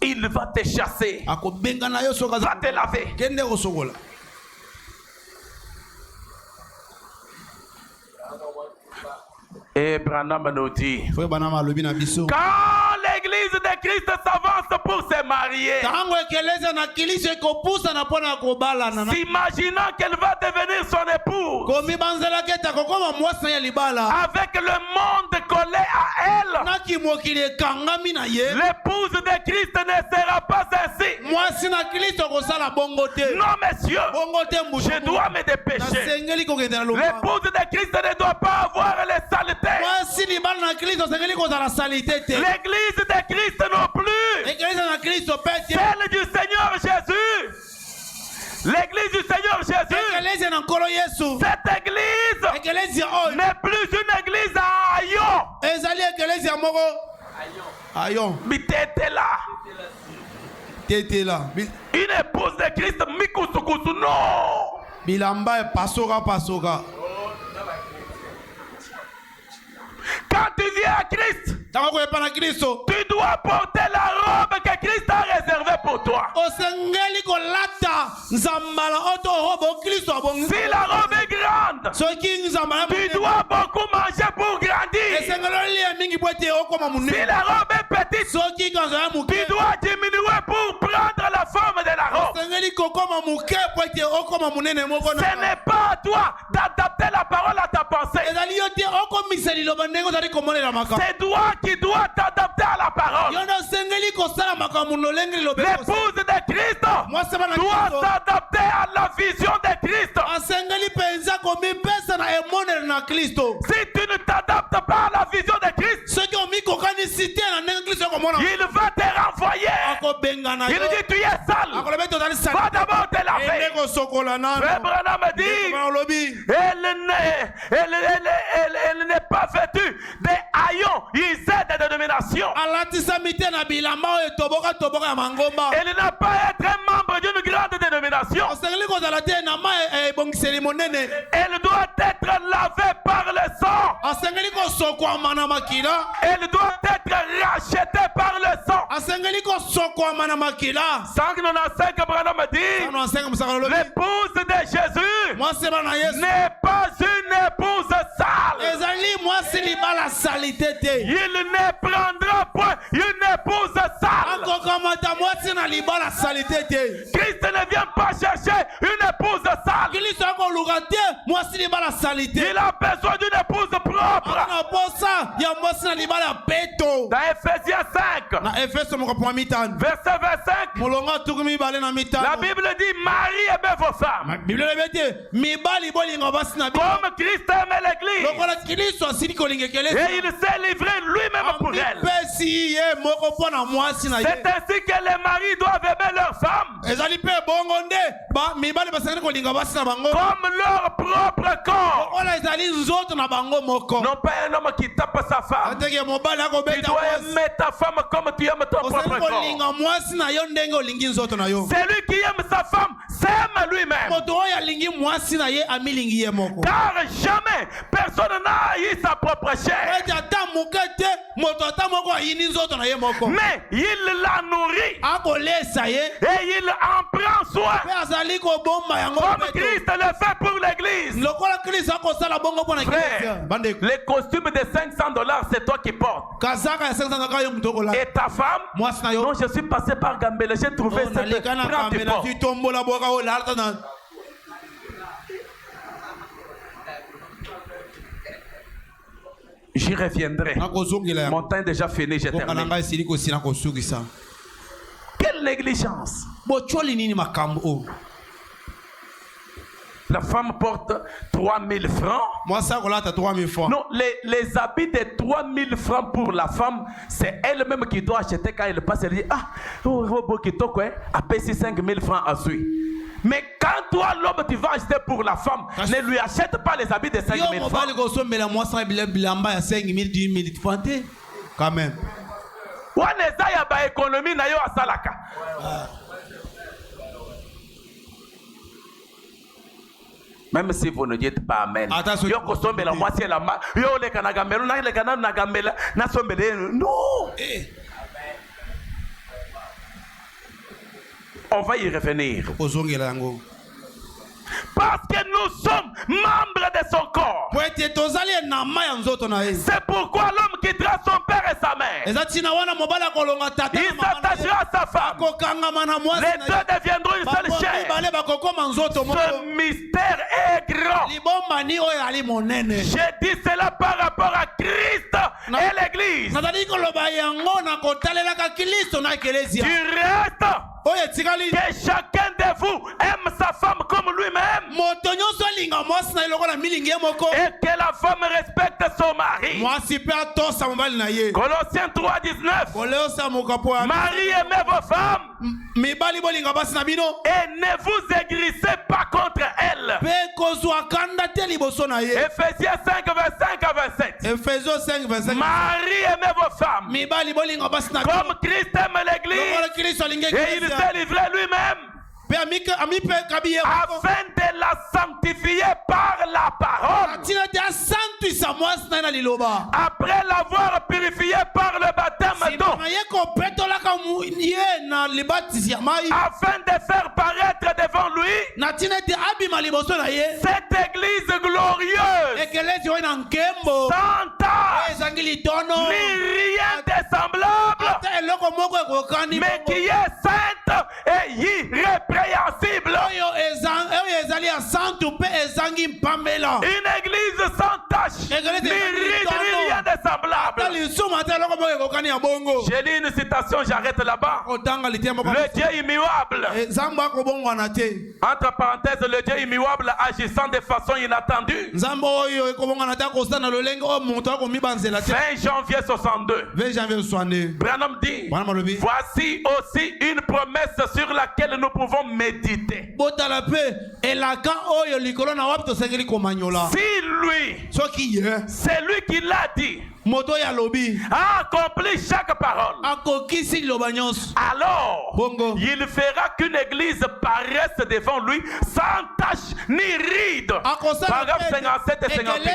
Il va te chasser. Va te laver. Et Branham nous dit, quand l'église de Christ s'avance pour se marier, s'imaginant qu'elle va devenir son épouse, avec le monde collé à elle, l'épouse de Christ ne sera pas ainsi. Non, messieurs, je dois me dépêcher. L'épouse de Christ ne doit pas avoir les saletés. L'église de Christ non plus. Celle du Seigneur Jésus. L'église du Seigneur Jésus. Cette église n'est plus une église à Ayon. Mais t'étais là. Une épouse de Christ, Mikusukusu, non. Bilamba pasoga. Quand tu viens à Christ, tu dois porter la robe que Christ a réservée pour toi. Si la robe est grande, tu dois beaucoup manger pour grandir. Si la robe est petite, tu dois diminuer pour prendre la forme de la robe. Ce n'est pas à toi d'adapter la parole à ta pensée. C'est toi qui dois t'adapter à la parole. L'épouse de Christ doit s'adapter à la vision de Christ. Si tu ne t'adaptes pas à la vision de Christ, il va te renvoyer. Il dit tu es sale. Va d'abord te laver. Branham dit elle n'est pas vêtue des haillons, ils aident de dénomination. Elle n'a pas être un membre d'une grande dénomination. Elle doit être lavée par le sang. Elle doit être rachetée par le sang. 595 Branham dit, l'épouse de Jésus n'est pas une épouse sale. Il ne prendra point une épouse sale. Christ ne vient pas chercher une épouse sale. Il a besoin d'une épouse propre. Dans Ephésiens 5, Verset 25. La Bible dit Marie aimait vos femmes. Comme Christ aimait l'église. Et il s'est livré lui-même pour elle. C'est ainsi que les maris doivent aimer leurs femmes. Comme leur propre corps. Non pas un homme qui tape sa femme. Tu dois aimer ta femme comme tu aimes ton propre corps. Celui qui aime sa femme s'aime lui-même. Car jamais personne n'a eu sa propre chair. Mais il la nourrit. Et il en prend soin. Comme Christ le fait pour l'église. Frère, les costumes de $500, c'est toi qui portes. Et ta femme? Non, je suis passé par Gambela, j'ai trouvé cette prends tu portes. J'y reviendrai. Mon temps est déjà fini, j'ai terminé. Quelle négligence. La femme porte 3000 francs. Non, les habits de 3000 francs pour la femme, c'est elle-même qui doit acheter quand elle passe. Elle dit, ah, à payer 5000 francs à suivre. Mais quand toi, l'homme, tu vas acheter pour la femme, ne lui achète pas les habits de 5000 francs. Quand même. Même si vous ne dites pas Amen. Non. On va y revenir. Parce que nous sommes membres de son corps. C'est pourquoi l'homme quittera son père et sa mère. Il s'attachera à sa femme. Les deux deviendront une seule chair. Ce mystère est grand. J'ai dit cela par rapport à Christ et l'église. Du reste, que chacun de vous aime sa femme comme lui-même. Et que la femme respecte son mari. Colossiens 3:19. Marie, aimez vos femmes. Et ne vous aigrissez pas contre elles. Ephésiens 5:25 à 27. Marie, aimez vos femmes. Comme Christ aime l'église. Et il s'est livré lui-même. Afin de la sanctifier par la parole. Après l'avoir purifié par le baptême d'eau. Afin de faire paraître devant lui cette église glorieuse, sans tache, ni rien de semblable, mais qui est sainte et irrépréhensible. Une église sans tache, ni rien de semblable. J'ai lu une citation, j'arrête là-bas. Le Dieu immuable. Entre parenthèses, le Dieu immuable agissant de façon inattendue. 20 janvier 62. Branham dit, voici aussi une promesse sur laquelle nous pouvons méditer. Si lui, c'est lui qui l'a dit, a accompli chaque parole, alors il fera qu'une église paraisse devant lui sans tache ni ride. Paragraphe 57 et 58.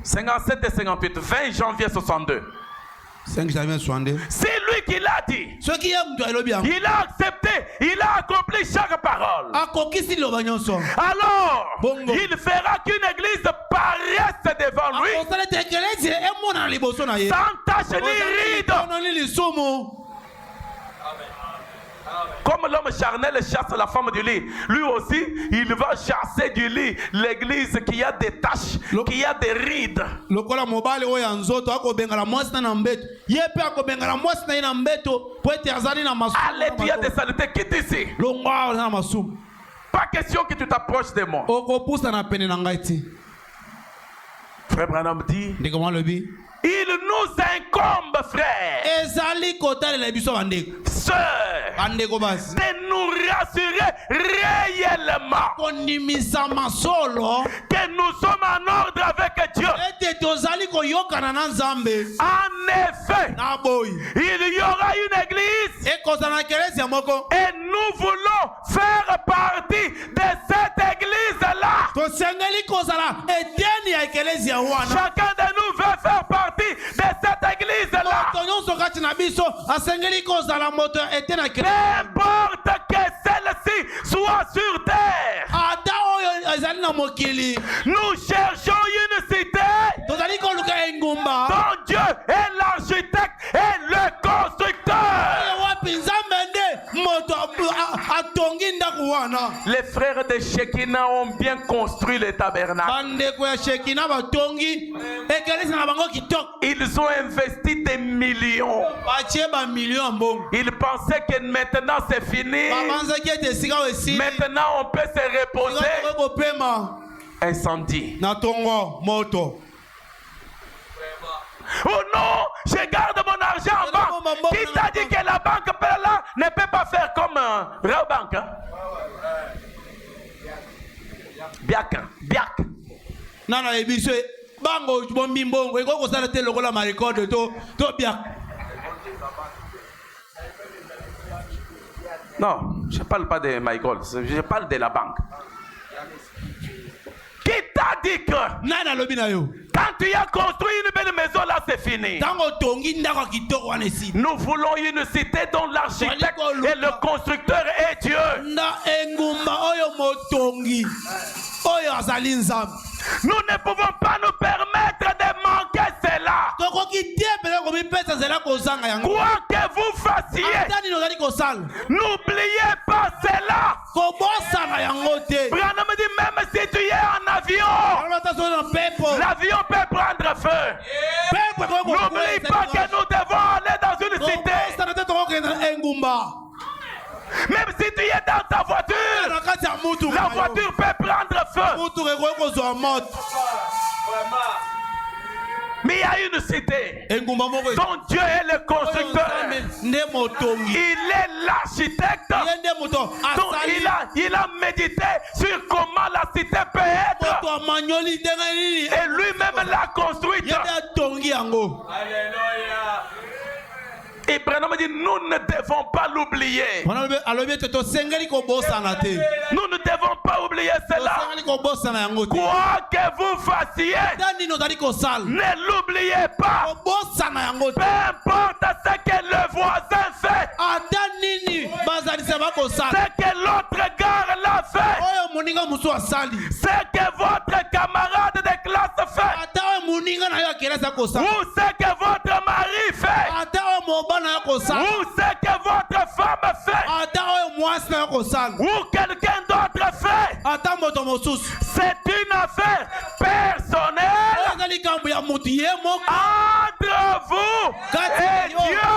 57 et 58, 20 janvier 62. C'est lui qui l'a dit. Il a accepté, il a accompli chaque parole. Alors, il fera qu'une église paraisse devant lui sans tache ni ride. Comme l'homme charnel chasse la femme du lit, lui aussi, il va chasser du lit l'église qui a des taches, qui a des rides. Lokola mobali oya nzoto akobenga la mwasi na mbeto. Yepe akobenga la mwasi na mbeto po ete azali na masumu. Allez, tu as des saletés, quitte ici. Longwa na masumu. Pas question que tu t'approches de moi. Okopusa na pene na ngai ti. Frère Branham dit, ndeko mwa lobi, il nous incombe, frère, ezali kotalela biso bandeko, sœurs, bandeko basi, de nous rassurer réellement kondimisa masolo que nous sommes en ordre avec Dieu. ete tozali koyokana na Nzambe. En effet, Na boy, il y aura une église ekozala na eklezia moko, et nous voulons faire partie de cette église-là. tosengeli kozala eteni ya eklezia wana. Chacun de nous veut faire partie de cette église-là. Moto nyonso kati na biso asengeli kozala moto ya eteni ya Peu eklezia. importe que celle-ci soit sur terre, Ata oyo ezali na mokili, nous cherchons une cité tozali koluka engumba dont Dieu est l'architecte et le constructeur. oyo wapi Nzambe nde moto atongi ndako wana. Les frères de Shekinah ont bien construit le tabernacle. Bandeko ya Shekina batongi eklezia na bango kitoko. Ils ont investi des millions. Batie ba million mbongo. Ils pensaient que maintenant c'est fini. Babanzaki ete esika oyo esili. Maintenant on peut se reposer. Kopema Incendie. na tongo moto. Oh non, je garde mon argent en banque. Qui t'a dit que la banque là ne peut pas faire comme Raobank? Biak. Nana ebiso bango bombi mbongo eko kosala te lokola ma record to biak. Non, je ne parle pas de Michael, je parle de la banque. Qui t'a dit que Nana lobi na yo. quand tu as construit une belle maison là, c'est fini? Tango tongi ndako kitoko wana esi. Nous voulons une cité dont l'architecte et le constructeur est Dieu. Na engumba oyo motongi oyo azali Nzambe. Nous ne pouvons pas nous permettre de manquer cela. Tokoki te pele ko mipesa zela kozanga yango. Quoi que vous fassiez, Atani nozali kosala. n'oubliez pas cela. Kobosana yango te. Branham dit même si tu es en avion, l'avion peut prendre feu. N'oublie pas que nous devons aller dans une cité. Même si tu es dans ta voiture, la voiture peut prendre feu. Mais il y a une cité dont Dieu est le constructeur. Il est l'architecte. Donc il a médité sur comment la cité peut être. Et lui-même l'a construite. Et Branham dit, nous ne devons pas l'oublier. Nous ne devons pas oublier cela. Quoi que vous fassiez, ne l'oubliez pas. Peu importe ce que le voisin fait, ce que l'autre gars l'a fait, ce que votre camarade de classe fait, ou ce que votre mari fait, ou ce que votre femme fait, ou quelqu'un d'autre fait, c'est une affaire personnelle entre vous et Dieu.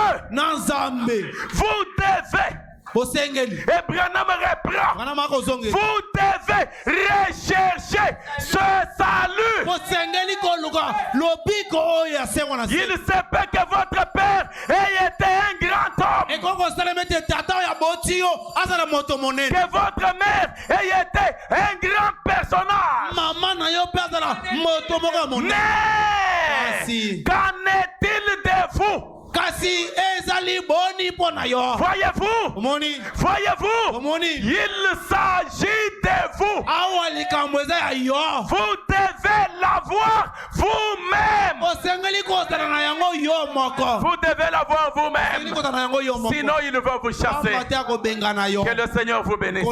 Vous devez, et Branham reprend, vous devez rechercher ce salut. Il se peut que votre père ait été un grand homme, que votre mère ait été un grand personnage. Mais qu'en est-il de vous? Voyez-vous, il s'agit de vous. Vous devez l'avoir vous-même. Vous devez l'avoir vous-même. Sinon, il va vous chasser. Que le Seigneur vous bénisse.